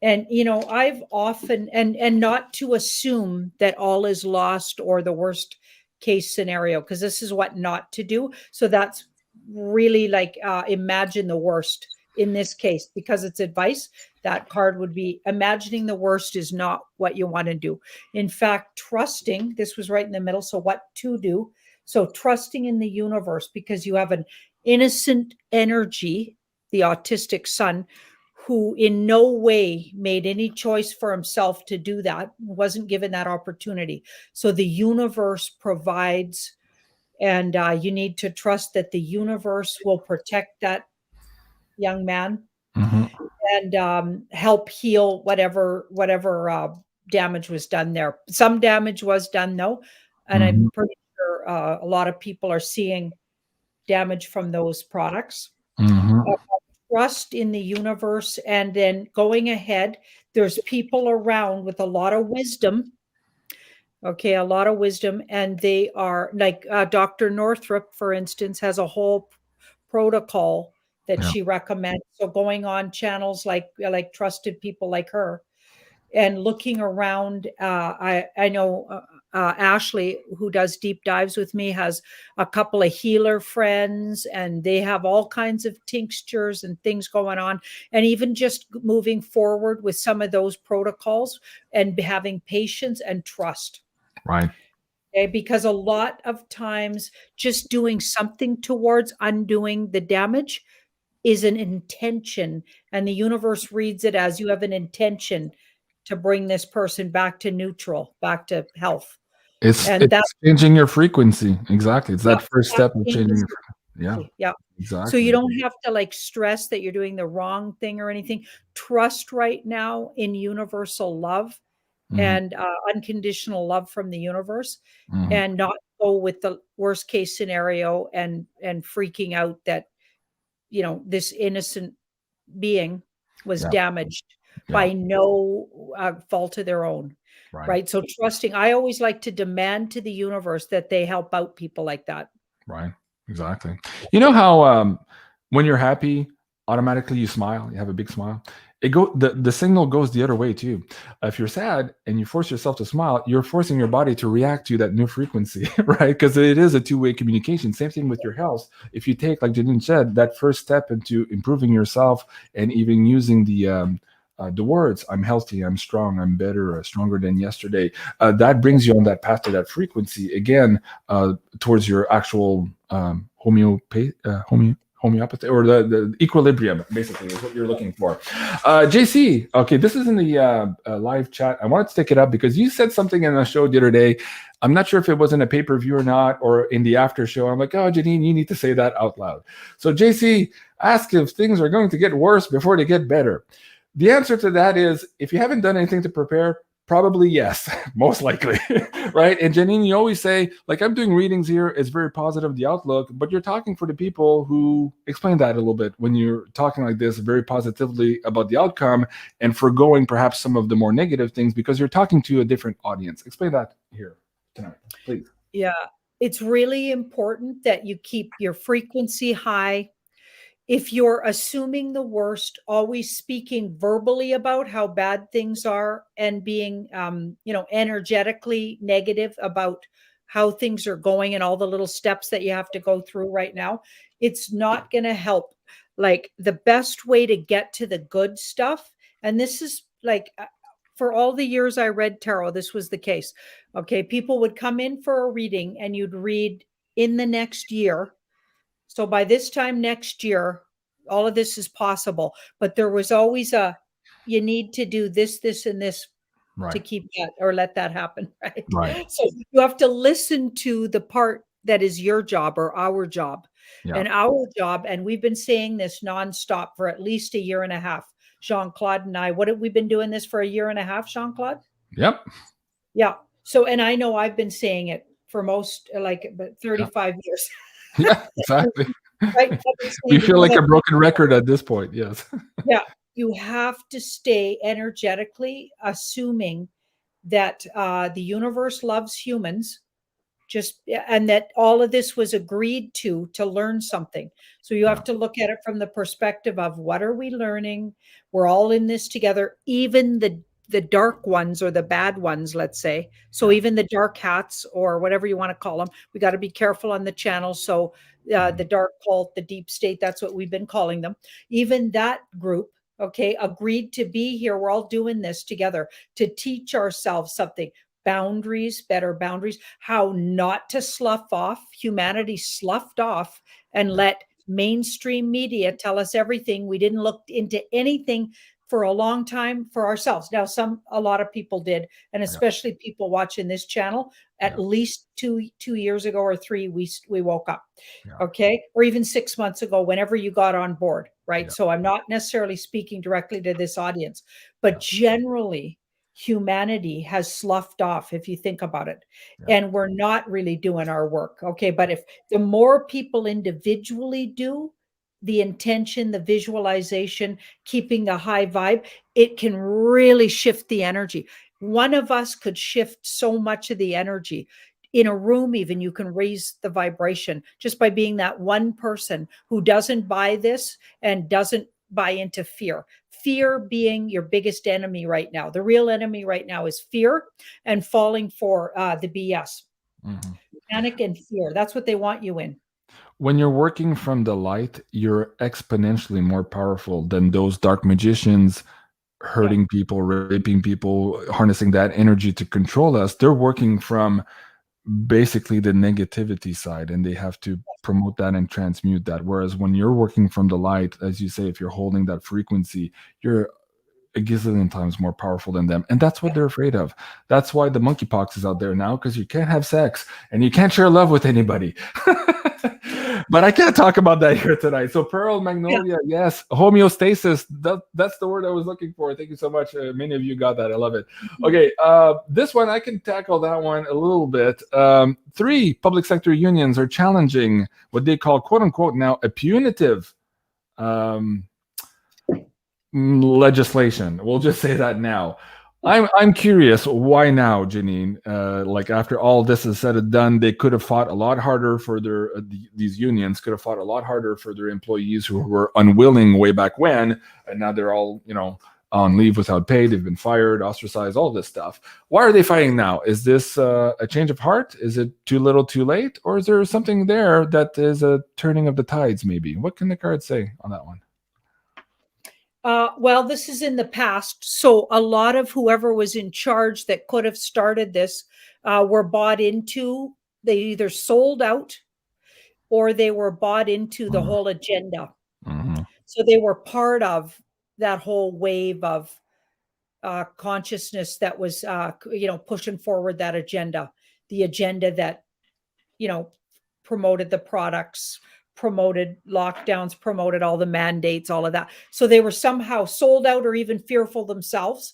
And I've often, and not to assume that all is lost or the worst case scenario, because this is what not to do. So that's really like imagine the worst in this case, because it's advice. That card would be imagining the worst is not what you want to do. In fact, trusting, this was right in the middle. So what to do? So trusting in the universe, because you have an innocent energy, the autistic son, who in no way made any choice for himself to do that, wasn't given that opportunity. So the universe provides, and you need to trust that the universe will protect that young man and help heal whatever damage was done there. Some damage was done, though, and I'm pretty sure a lot of people are seeing damage from those products. Trust in the universe, and then going ahead, there's people around with a lot of wisdom. Okay, a lot of wisdom, and they are like Dr. Northrup, for instance, has a whole protocol that she recommends. So going on channels like trusted people like her, and looking around. I know Ashley, who does deep dives with me, has a couple of healer friends, and they have all kinds of tinctures and things going on. And even just moving forward with some of those protocols and having patience and trust. Right. Okay, because a lot of times just doing something towards undoing the damage is an intention, and the universe reads it as you have an intention to bring this person back to neutral, back to health. It's changing your frequency. Exactly. It's that first step of changing your frequency. Yeah. Exactly. So you don't have to like stress that you're doing the wrong thing or anything. Trust right now in universal love and unconditional love from the universe, and not go with the worst case scenario and freaking out that, you know, this innocent being was Yeah. damaged Yeah. by no fault of their own. Right. So trusting, I always like to demand to the universe that they help out people like that. Right. Exactly. You know how when you're happy, automatically you smile, you have a big smile. The signal goes the other way too. If you're sad and you force yourself to smile, you're forcing your body to react to that new frequency, right? Because it is a two-way communication. Same thing with your health. If you take, like Janine said, that first step into improving yourself and even using the words, I'm healthy, I'm strong, I'm better, stronger than yesterday, that brings you on that path to that frequency again, towards your actual homeopathy or the equilibrium, basically, is what you're looking for. JC, okay, this is in the live chat. I wanted to take it up because you said something in the show the other day. I'm not sure if it was in a pay-per-view or not, or in the after show. I'm like, oh, Janine, you need to say that out loud. So JC asked if things are going to get worse before they get better. The answer to that is, if you haven't done anything to prepare, probably yes, most likely, right? And Janine, you always say, like, I'm doing readings here, it's very positive, the outlook, but you're talking for the people who explain that a little bit when you're talking like this very positively about the outcome and forgoing perhaps some of the more negative things because you're talking to a different audience. Explain that here tonight, please. Yeah, it's really important that you keep your frequency high. If you're assuming the worst, always speaking verbally about how bad things are and being, energetically negative about how things are going and all the little steps that you have to go through right now, it's not going to help. Like, the best way to get to the good stuff, and this is like, for all the years I read tarot, this was the case. Okay, people would come in for a reading and you'd read in the next year. So by this time next year, all of this is possible. But there was always you need to do this, this, and this to keep that or let that happen. Right. So you have to listen to the part that is your job or our job. Yeah. And our job, and we've been saying this nonstop for at least a year and a half. Jean-Claude and I, what have we been doing this for a year and a half, Jean-Claude? Yep. Yeah. So, and I know I've been saying it for most, like, 35 years. Yeah, exactly. Right? We feel like a broken record at this point. Yes. Yeah. You have to stay energetically assuming that the universe loves humans, and that all of this was agreed to learn something. So you have to look at it from the perspective of, what are we learning? We're all in this together, even the dark ones or the bad ones, let's say. So even the dark hats or whatever you want to call them, we got to be careful on the channel. So the dark cult, the deep state, that's what we've been calling them. Even that group, okay, agreed to be here. We're all doing this together to teach ourselves something. Boundaries, better boundaries, how not to slough off. Humanity sloughed off and let mainstream media tell us everything. We didn't look into anything for a long time for ourselves. Now, a lot of people did, and especially people watching this channel. At least two years ago or 3, we woke up, okay, or even 6 months ago, whenever you got on board, right? So I'm not necessarily speaking directly to this audience, but generally, humanity has sloughed off, if you think about it, and we're not really doing our work, okay? But if the more people individually do the intention, the visualization, keeping the high vibe, it can really shift the energy. One of us could shift so much of the energy. In a room, even, you can raise the vibration just by being that one person who doesn't buy this and doesn't buy into fear. Fear being your biggest enemy right now. The real enemy right now is fear and falling for the BS. Mm-hmm. Panic and fear. That's what they want you in. When you're working from the light, you're exponentially more powerful than those dark magicians hurting people, raping people, harnessing that energy to control us. They're working from basically the negativity side, and they have to promote that and transmute that. Whereas when you're working from the light, as you say, if you're holding that frequency, you're a gazillion times more powerful than them. And that's what they're afraid of. That's why the monkeypox is out there now, because you can't have sex and you can't share love with anybody. But I can't talk about that here tonight. So Pearl Magnolia, yes. Homeostasis, that's the word I was looking for. Thank you so much. Many of you got that. I love it. Okay, this one, I can tackle that one a little bit. 3 public sector unions are challenging what they call, quote unquote, now a punitive legislation. We'll just say that now. I'm curious, why now, Janine? Like, after all this is said and done, they could have fought a lot harder for their these unions could have fought a lot harder for their employees who were unwilling way back when, and now they're all, you know, on leave without pay. They've been fired, ostracized, all this stuff. Why are they fighting now? Is this a change of heart? Is it too little, too late, or is there something there that is a turning of the tides? Maybe. What can the cards say on that one? Well, this is in the past. So a lot of whoever was in charge that could have started this were bought into. They either sold out or they were bought into the whole agenda. So they were part of that whole wave of consciousness that was, you know, pushing forward that agenda, the agenda that, you know, promoted the products, promoted lockdowns, promoted all the mandates, all of that. So they were somehow sold out or even fearful themselves.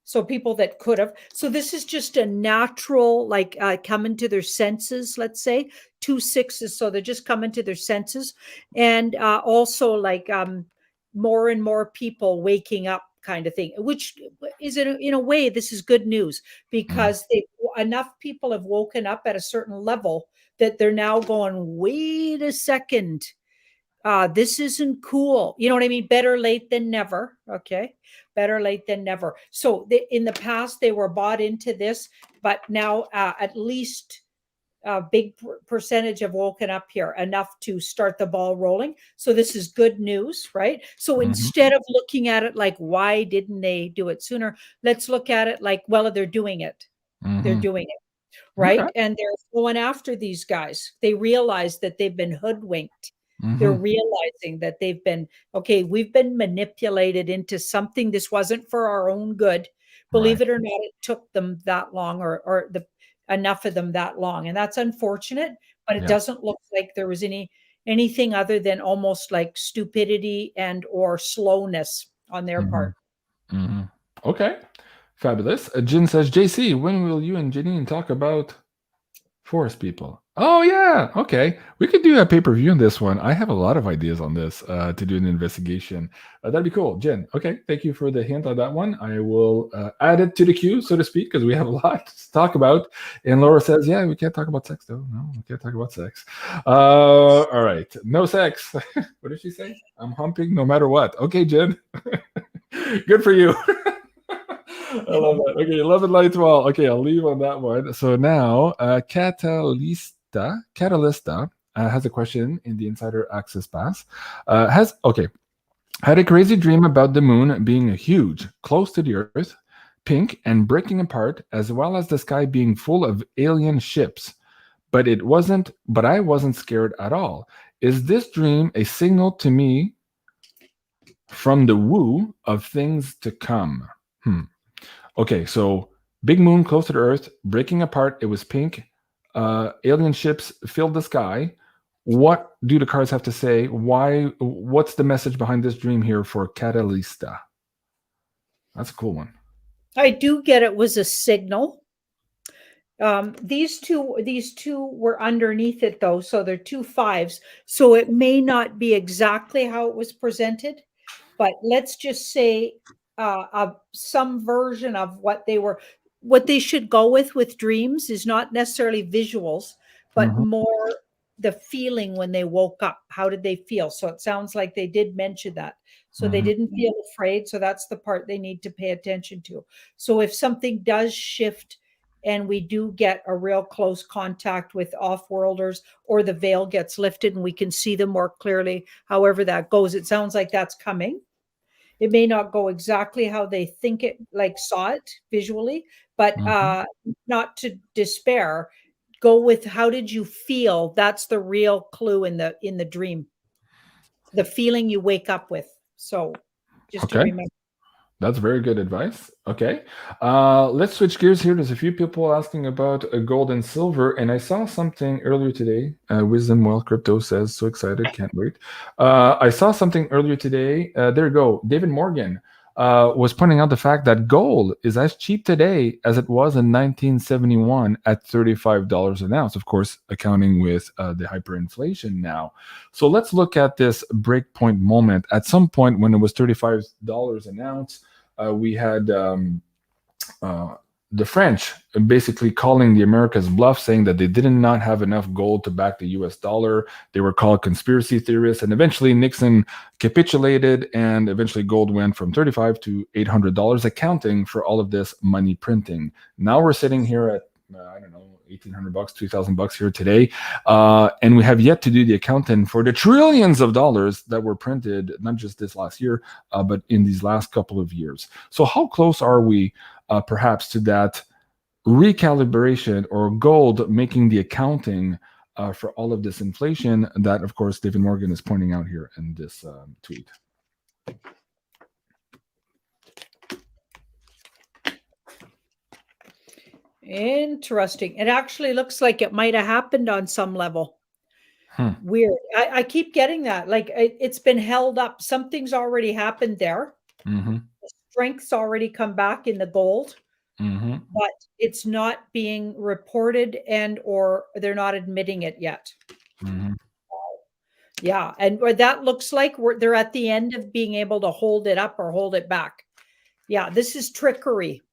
So people that could have. So this is just a natural, like, coming to their senses, let's say. 2 6s. So they're just coming to their senses. And also like more and more people waking up kind of thing, which is in a way, this is good news, because enough people have woken up at a certain level that they're now going, wait a second, this isn't cool. You know what I mean? Better late than never. Okay. Better late than never. So in the past, they were bought into this, but now at least a big percentage have woken up here, enough to start the ball rolling. So this is good news, right? So instead of looking at it like, why didn't they do it sooner? Let's look at it like, well, they're doing it. They're doing it. Right. Okay. And they're going after these guys. They realize that they've been hoodwinked. They're realizing that they've been, okay, we've been manipulated into something. This wasn't for our own good. Believe it or not, it took them that long, or enough of them that long. And that's unfortunate, but it doesn't look like there was anything other than almost like stupidity and or slowness on their part. Okay. Fabulous. Jin says, JC, when will you and Janine talk about forest people? Oh, yeah. Okay. We could do a pay-per-view on this one. I have a lot of ideas on this to do an investigation. That'd be cool. Jen, okay. Thank you for the hint on that one. I will add it to the queue, so to speak, because we have a lot to talk about. And Laura says, yeah, we can't talk about sex, though. No, we can't talk about sex. All right. No sex. What did she say? I'm humping no matter what. Okay, Jen. Good for you. I love that. Okay, 11 lights wall. Okay, I'll leave on that one. So now, Catalista has a question in the Insider Access Pass. Had a crazy dream about the moon being huge, close to the Earth, pink and breaking apart, as well as the sky being full of alien ships. But I wasn't scared at all. Is this dream a signal to me from the woo of things to come? Okay, so big moon close to the Earth, breaking apart. It was pink. Alien ships filled the sky. What do the cards have to say? What's the message behind this dream here for Catalista? That's a cool one. I do get it was a signal. These two were underneath it, though, so they're 2 5s. So it may not be exactly how it was presented, but let's just say some version of what they should go with dreams is not necessarily visuals, but more the feeling when they woke up. How did they feel? So it sounds like they did mention that. So they didn't feel afraid. So that's the part they need to pay attention to. So if something does shift and we do get a real close contact with off-worlders, or the veil gets lifted and we can see them more clearly, however that goes, it sounds like that's coming. It may not go exactly how they think it, like saw it visually, but not to despair. Go with how did you feel? That's the real clue in the dream. The feeling you wake up with. So just to remember. That's very good advice. Okay. Let's switch gears here. There's a few people asking about gold and silver, and I saw something earlier today. Wisdom Well Crypto says, so excited, can't wait. I saw something earlier today. There you go. David Morgan was pointing out the fact that gold is as cheap today as it was in 1971 at $35 an ounce, of course, accounting with the hyperinflation now. So let's look at this breakpoint moment. At some point when it was $35 an ounce, we had the French basically calling the Americas bluff, saying that they did not have enough gold to back the US dollar. They were called conspiracy theorists, and eventually Nixon capitulated, and eventually gold went from $35 to $800, accounting for all of this money printing. Now we're sitting here at, I don't know, $1,800, $2,000 here today, and we have yet to do the accounting for the trillions of dollars that were printed, not just this last year, but in these last couple of years. So how close are we perhaps to that recalibration, or gold making the accounting for all of this inflation that, of course, David Morgan is pointing out here in this tweet? Interesting. It actually looks like it might have happened on some level. Weird. I keep getting that. Like it's been held up. Something's already happened there. Mm-hmm. The strength's already come back in the gold, Mm-hmm. but it's not being reported, and or they're not admitting it yet. Mm-hmm. Yeah, and that looks like they're at the end of being able to hold it up or hold it back. Yeah, this is trickery.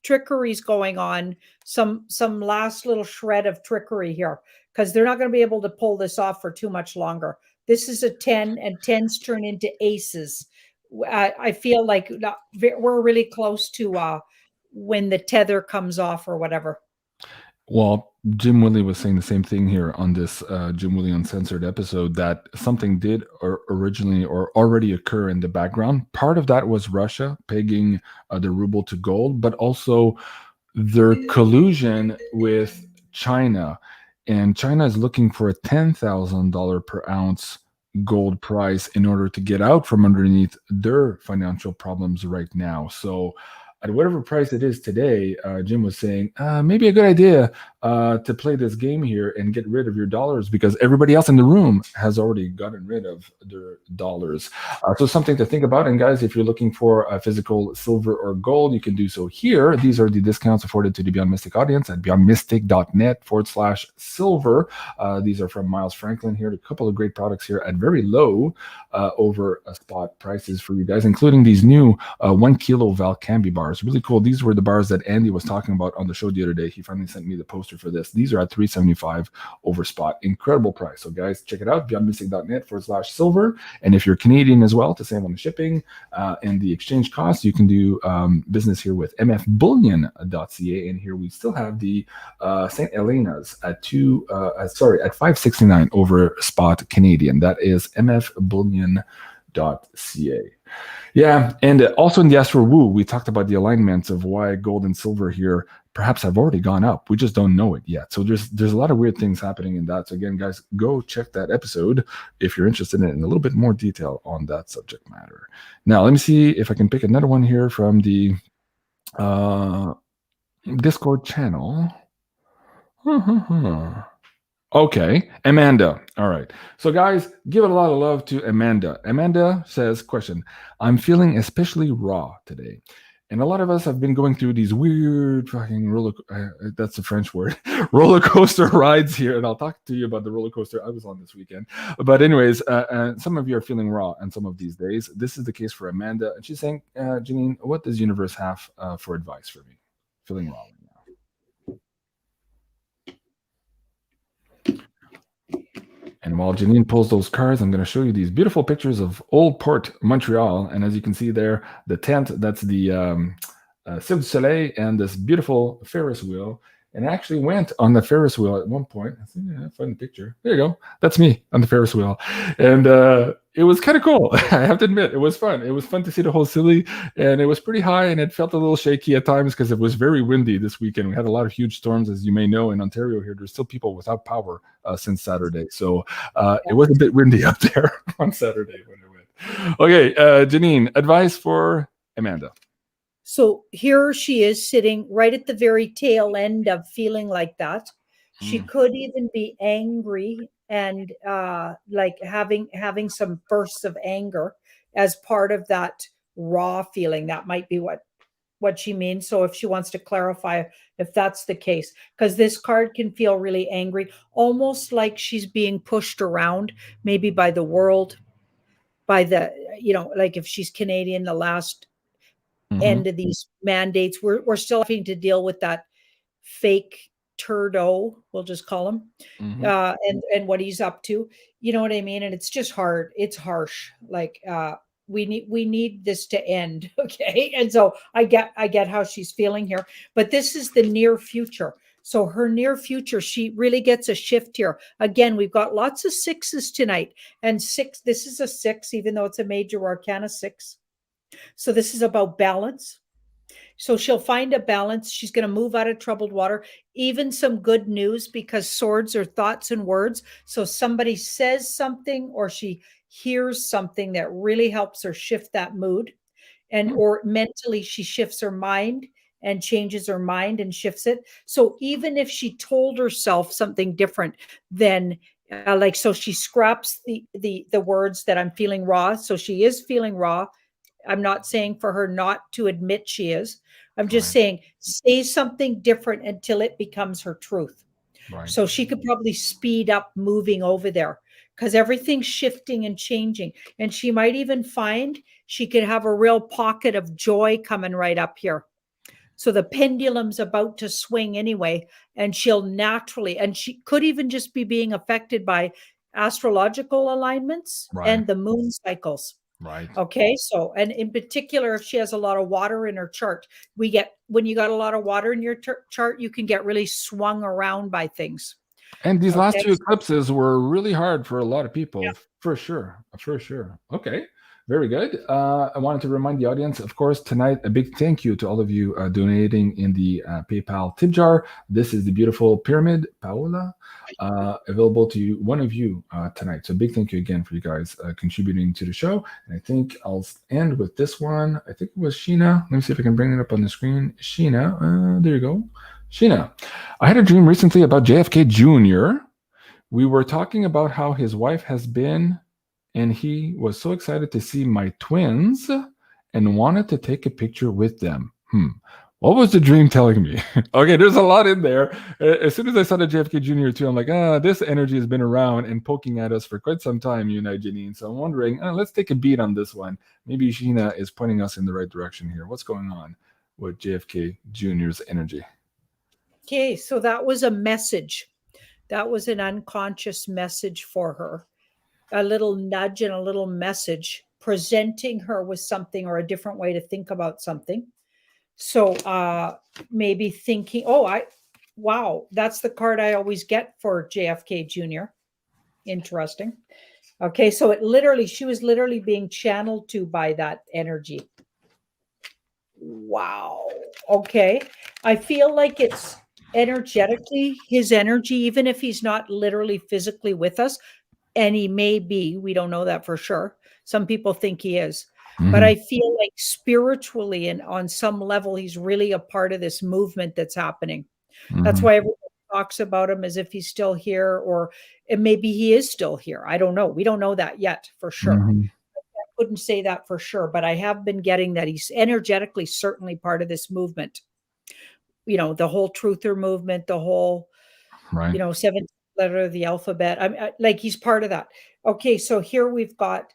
Trickery's going on. Some last little shred of trickery here, because they're not going to be able to pull this off for too much longer. This is a 10, and 10s turn into aces. I feel like we're really close to when the tether comes off or whatever. Well, Jim Willie was saying the same thing here on this Jim Willie Uncensored episode, that something did originally or already occur in the background. Part of that was Russia pegging the ruble to gold, but also their collusion with China. And China is looking for a $10,000 per ounce gold price in order to get out from underneath their financial problems right now. So at whatever price it is today, Jim was saying, maybe a good idea to play this game here and get rid of your dollars, because everybody else in the room has already gotten rid of their dollars. So something to think about. And guys, if you're looking for a physical silver or gold, you can do so here. These are the discounts afforded to the Beyond Mystic audience at beyondmystic.net/silver. These are from Miles Franklin here. A couple of great products here at very low over spot prices for you guys, including these new 1 kilo Valcambi bars. Really cool. These were the bars that Andy was talking about on the show the other day. He finally sent me the poster for this. These are at $375 over spot. Incredible price. So guys, check it out, beyondmystic.net/silver. And if you're Canadian as well, to save on the shipping and the exchange costs, you can do business here with mfbullion.ca. And here we still have the St. Helena's at $569 over spot Canadian. That is mfbullion.ca. Yeah, and also in the Astro Woo, we talked about the alignments of why gold and silver here perhaps have already gone up. We just don't know it yet. So there's a lot of weird things happening in that. So again, guys, go check that episode if you're interested in a little bit more detail on that subject matter. Now, let me see if I can pick another one here from the Discord channel. Okay, Amanda. All right. So guys, give it a lot of love to Amanda. Amanda says, question, I'm feeling especially raw today. And a lot of us have been going through these weird fucking that's a French word, roller coaster rides here. And I'll talk to you about the roller coaster I was on this weekend. But anyways, some of you are feeling raw on some of these days. This is the case for Amanda. And she's saying, Janine, what does universe have for advice for me? Feeling raw. And while Janine pulls those cards, I'm going to show you these beautiful pictures of Old Port, Montreal. And as you can see there, the tent, that's the Cirque du Soleil, and this beautiful Ferris wheel. And I actually went on the Ferris wheel at one point. I think, yeah, find the picture. There you go. That's me on the Ferris wheel. And it was kind of cool. I have to admit, it was fun. It was fun to see the whole city. And it was pretty high, and it felt a little shaky at times because it was very windy this weekend. We had a lot of huge storms, as you may know, in Ontario here. There's still people without power since Saturday. So it was a bit windy up there on Saturday when I went. Okay, Janine, advice for Amanda. So here she is sitting right at the very tail end of feeling like that. She could even be angry and like having some bursts of anger as part of that raw feeling. That might be what she means. So if she wants to clarify if that's the case, because this card can feel really angry, almost like she's being pushed around, maybe by the world, by the, like if she's Canadian, the last end of these mandates, we're still having to deal with that fake turdo, we'll just call him, and what he's up to. You know what I mean? And it's just hard. It's harsh. Like we need this to end. Okay. And so I get how she's feeling here, but this is the near future. So her near future, she really gets a shift here. Again, we've got lots of sixes tonight, and this is a 6, even though it's a major arcana 6. So this is about balance. So she'll find a balance. She's going to move out of troubled water, even some good news, because swords are thoughts and words. So somebody says something or she hears something that really helps her shift that mood, and or mentally she shifts her mind and changes her mind and shifts it. So even if she told herself something different, then so she scraps the words that I'm feeling raw. So she is feeling raw. I'm not saying for her not to admit she is. I'm just saying, say something different until it becomes her truth. Right. So she could probably speed up moving over there, because everything's shifting and changing. And she might even find she could have a real pocket of joy coming right up here. So the pendulum's about to swing anyway, and she'll naturally, and she could even just be being affected by astrological alignments and the moon cycles. Right. Okay. So, and in particular, if she has a lot of water in her chart, when you got a lot of water in your chart, you can get really swung around by things. And these last 2 eclipses were really hard for a lot of people, for sure. Okay. Very good. I wanted to remind the audience, of course, tonight, a big thank you to all of you donating in the PayPal tip jar. This is the beautiful pyramid, Paola, available to one of you tonight. So big thank you again for you guys contributing to the show. And I think I'll end with this one. I think it was Sheena. Let me see if I can bring it up on the screen. Sheena, there you go. Sheena, I had a dream recently about JFK Jr. We were talking about how his wife has been, and he was so excited to see my twins and wanted to take a picture with them. What was the dream telling me? Okay, there's a lot in there. As soon as I saw the JFK Jr. too, I'm like, this energy has been around and poking at us for quite some time, you and I, Janine. So I'm wondering, let's take a beat on this one. Maybe Sheena is pointing us in the right direction here. What's going on with JFK Jr.'s energy? Okay, so that was a message. That was an unconscious message for her. A little nudge and a little message presenting her with something or a different way to think about something. So maybe thinking, wow, that's the card I always get for JFK Jr. Interesting. Okay, so she was literally being channeled to by that energy. Wow. Okay. I feel like it's energetically his energy, even if he's not literally physically with us. And he may be, we don't know that for sure. Some people think he is, but I feel like spiritually and on some level, he's really a part of this movement that's happening. That's why everyone talks about him as if he's still here, or maybe he is still here. I don't know. We don't know that yet for sure. I couldn't say that for sure, but I have been getting that he's energetically certainly part of this movement. The whole truther movement, the whole, 7th letter of the alphabet. Like he's part of that. Okay, so here we've got,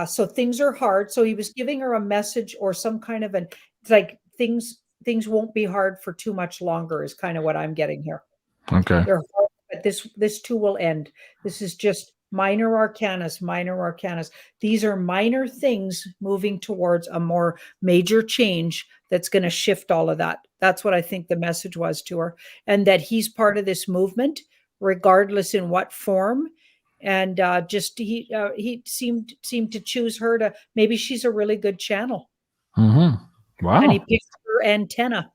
so things are hard. So he was giving her a message or some kind of things won't be hard for too much longer is kind of what I'm getting here. Okay. They're hard, but this too will end. This is just minor arcanas. These are minor things moving towards a more major change that's going to shift all of that. That's what I think the message was to her, and that he's part of this movement, regardless in what form. And he seemed to choose her to, maybe she's a really good channel. Wow. And he picked her antenna.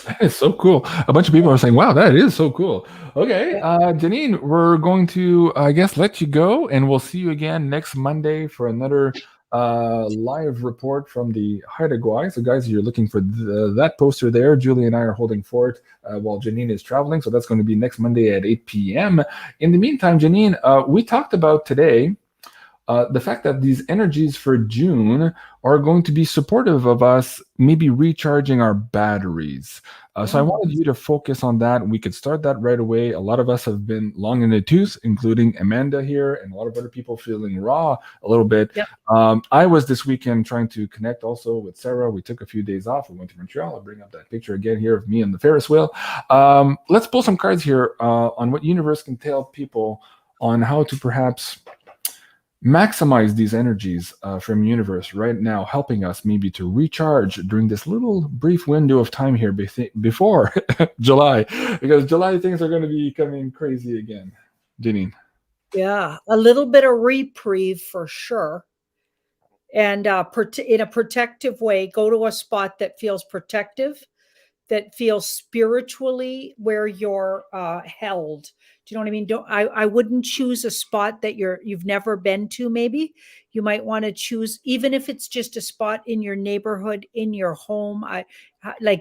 That is so cool. A bunch of people are saying, wow, that is so cool. Okay, Janine, we're going to, I guess, let you go, and we'll see you again next Monday for another live report from the Haida Gwaii. So guys, you're looking for that poster there. Julie and I are holding fort while Janine is traveling. So that's going to be next Monday at 8 p.m. In the meantime, Janine, we talked about today the fact that these energies for June are going to be supportive of us maybe recharging our batteries. So I wanted you to focus on that. We could start that right away. A lot of us have been long in the tooth, including Amanda here, and a lot of other people feeling raw a little bit. Yep. I was this weekend trying to connect also with Sarah. We took a few days off. We went to Montreal. I'll bring up that picture again here of me on the Ferris wheel. Let's pull some cards here on what universe can tell people on how to perhaps maximize these energies from universe right now, helping us maybe to recharge during this little brief window of time here before July, because July things are going to be coming crazy again. Janine. Yeah, a little bit of reprieve for sure. And in a protective way, go to a spot that feels protective, that feels spiritually where you're held. Do you know what I mean? I wouldn't choose a spot that you've never been to. Maybe you might want to choose, even if it's just a spot in your neighborhood, in your home.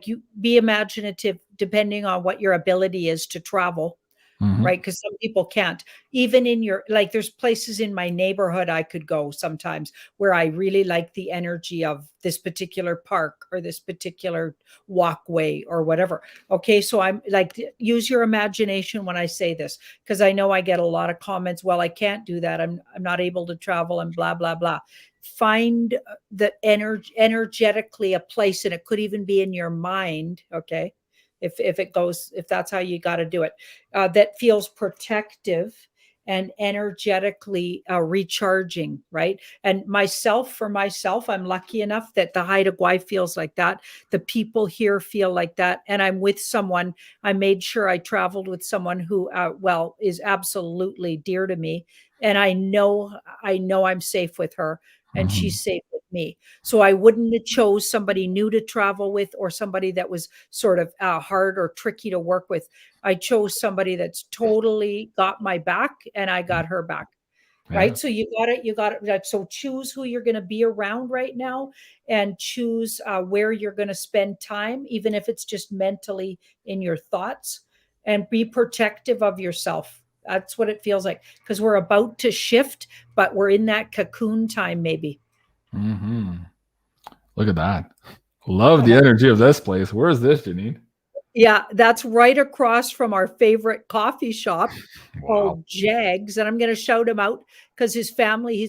You be imaginative, depending on what your ability is to travel. Right? Because some people can't. Even in there's places in my neighborhood I could go sometimes where I really like the energy of this particular park or this particular walkway or whatever. Okay. So I'm like, use your imagination when I say this, because I know I get a lot of comments. Well, I can't do that. I'm not able to travel and blah, blah, blah. Find the energetically a place, and it could even be in your mind. Okay. If that's how you got to do it, that feels protective and energetically recharging, right? And for myself, I'm lucky enough that the Haida Gwaii feels like that. The people here feel like that. And I'm with someone. I made sure I traveled with someone who, is absolutely dear to me. And I know I'm safe with her, and she's safe with me. So I wouldn't have chose somebody new to travel with or somebody that was sort of hard or tricky to work with. I chose somebody that's totally got my back, and I got her back. Yeah. Right. So you got it. So choose who you're going to be around right now, and choose where you're going to spend time, even if it's just mentally in your thoughts, and be protective of yourself. That's what it feels like, because we're about to shift, but we're in that cocoon time maybe. Look at that. Love the energy of this place. Where is this, Janine? Yeah, that's right across from our favorite coffee shop called Jags. And I'm going to shout him out because he's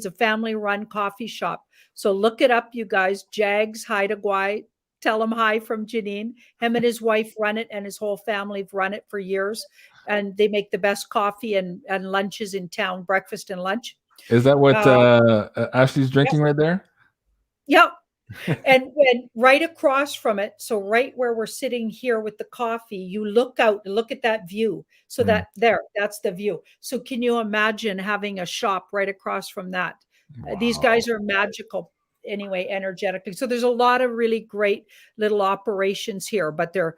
a family-run coffee shop. So look it up, you guys. Jags, Haida Gwaii. Tell him hi from Janine. Him and his wife run it, and his whole family have run it for years. And they make the best coffee and lunches in town, breakfast and lunch. Is that what Ashley's drinking right there? Yep. And when right across from it, so right where we're sitting here with the coffee, you look out and look at that view. So that's the view. So can you imagine having a shop right across from that? Wow. These guys are magical anyway, energetically. So there's a lot of really great little operations here, but they're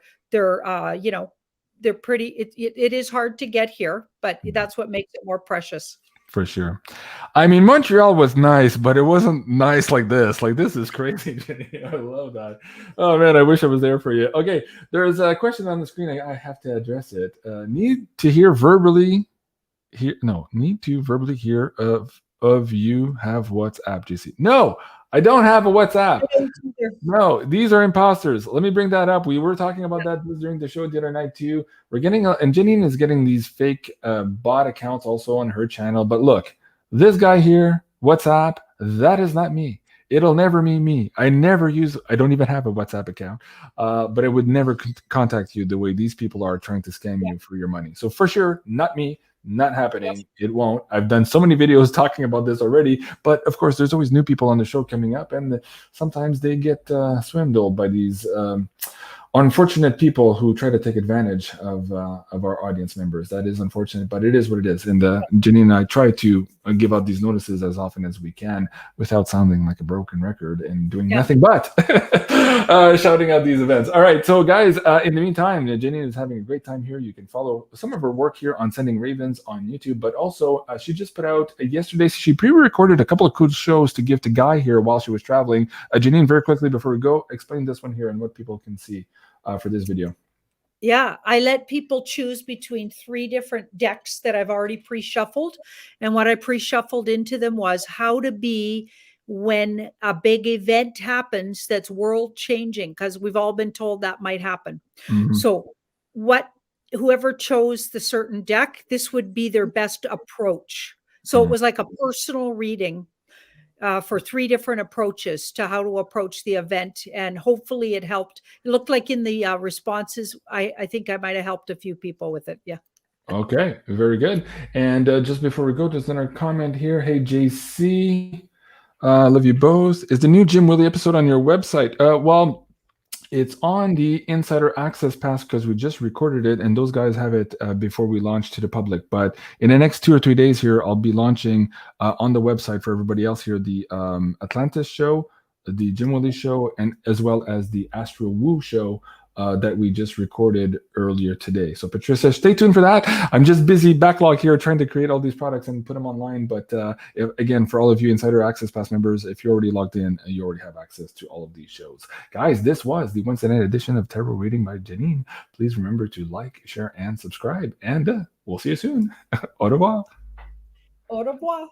pretty, it is hard to get here, but that's what makes it more precious. For sure. I mean, Montreal was nice, but it wasn't nice like this. Like, this is crazy, Jenny. I love that. Oh, man, I wish I was there for you. Okay, there's a question on the screen. I have to address it. Need to verbally hear of you have WhatsApp, JC. No, I don't have a WhatsApp. No, these are imposters. Let me bring that up. We were talking about that during the show the other night too. We're getting, and Janine is getting these fake bot accounts also on her channel. But look, this guy here, WhatsApp, that is not me. It'll never be me. I don't even have a WhatsApp account, but I would never contact you the way these people are trying to scam you for your money. So for sure, not me. Not happening. Yes. It won't. I've done so many videos talking about this already, but of course, there's always new people on the show coming up, and sometimes they get swindled by these unfortunate people who try to take advantage of our audience members. That is unfortunate, but it is what it is. And Janine and I try to give out these notices as often as we can without sounding like a broken record and doing nothing but shouting out these events. All right, so guys, in the meantime, Janine is having a great time here. You can follow some of her work here on Sending Ravens on YouTube, but also she just put out yesterday, she pre-recorded a couple of cool shows to give to Guy here while she was traveling. Janine, very quickly before we go, explain this one here and what people can see for this video. Yeah, I let people choose between 3 different decks that I've already pre-shuffled. And what I pre-shuffled into them was how to be when a big event happens that's world changing, because we've all been told that might happen. So whoever chose the certain deck, this would be their best approach. So it was like a personal reading for 3 different approaches to how to approach the event. And hopefully it helped. It looked like in the responses, I think I might have helped a few people with it. Yeah. Okay, very good. And just before we go, there's another comment here. Hey, JC, love you both. Is the new Jim Willie episode on your website? Well, it's on the Insider Access Pass because we just recorded it, and those guys have it before we launch to the public. But in the next 2 or 3 days here, I'll be launching on the website for everybody else here the Atlantis show, the Jim Willie show, and as well as the Astro Woo show that we just recorded earlier today. So Patricia, stay tuned for that. I'm just busy backlog here trying to create all these products and put them online. But again, for all of you Insider Access Pass members, if you're already logged in, you already have access to all of these shows. Guys, this was the Wednesday night edition of Tarot Reading by Janine. Please remember to like, share, and subscribe. And we'll see you soon. Au revoir. Au revoir.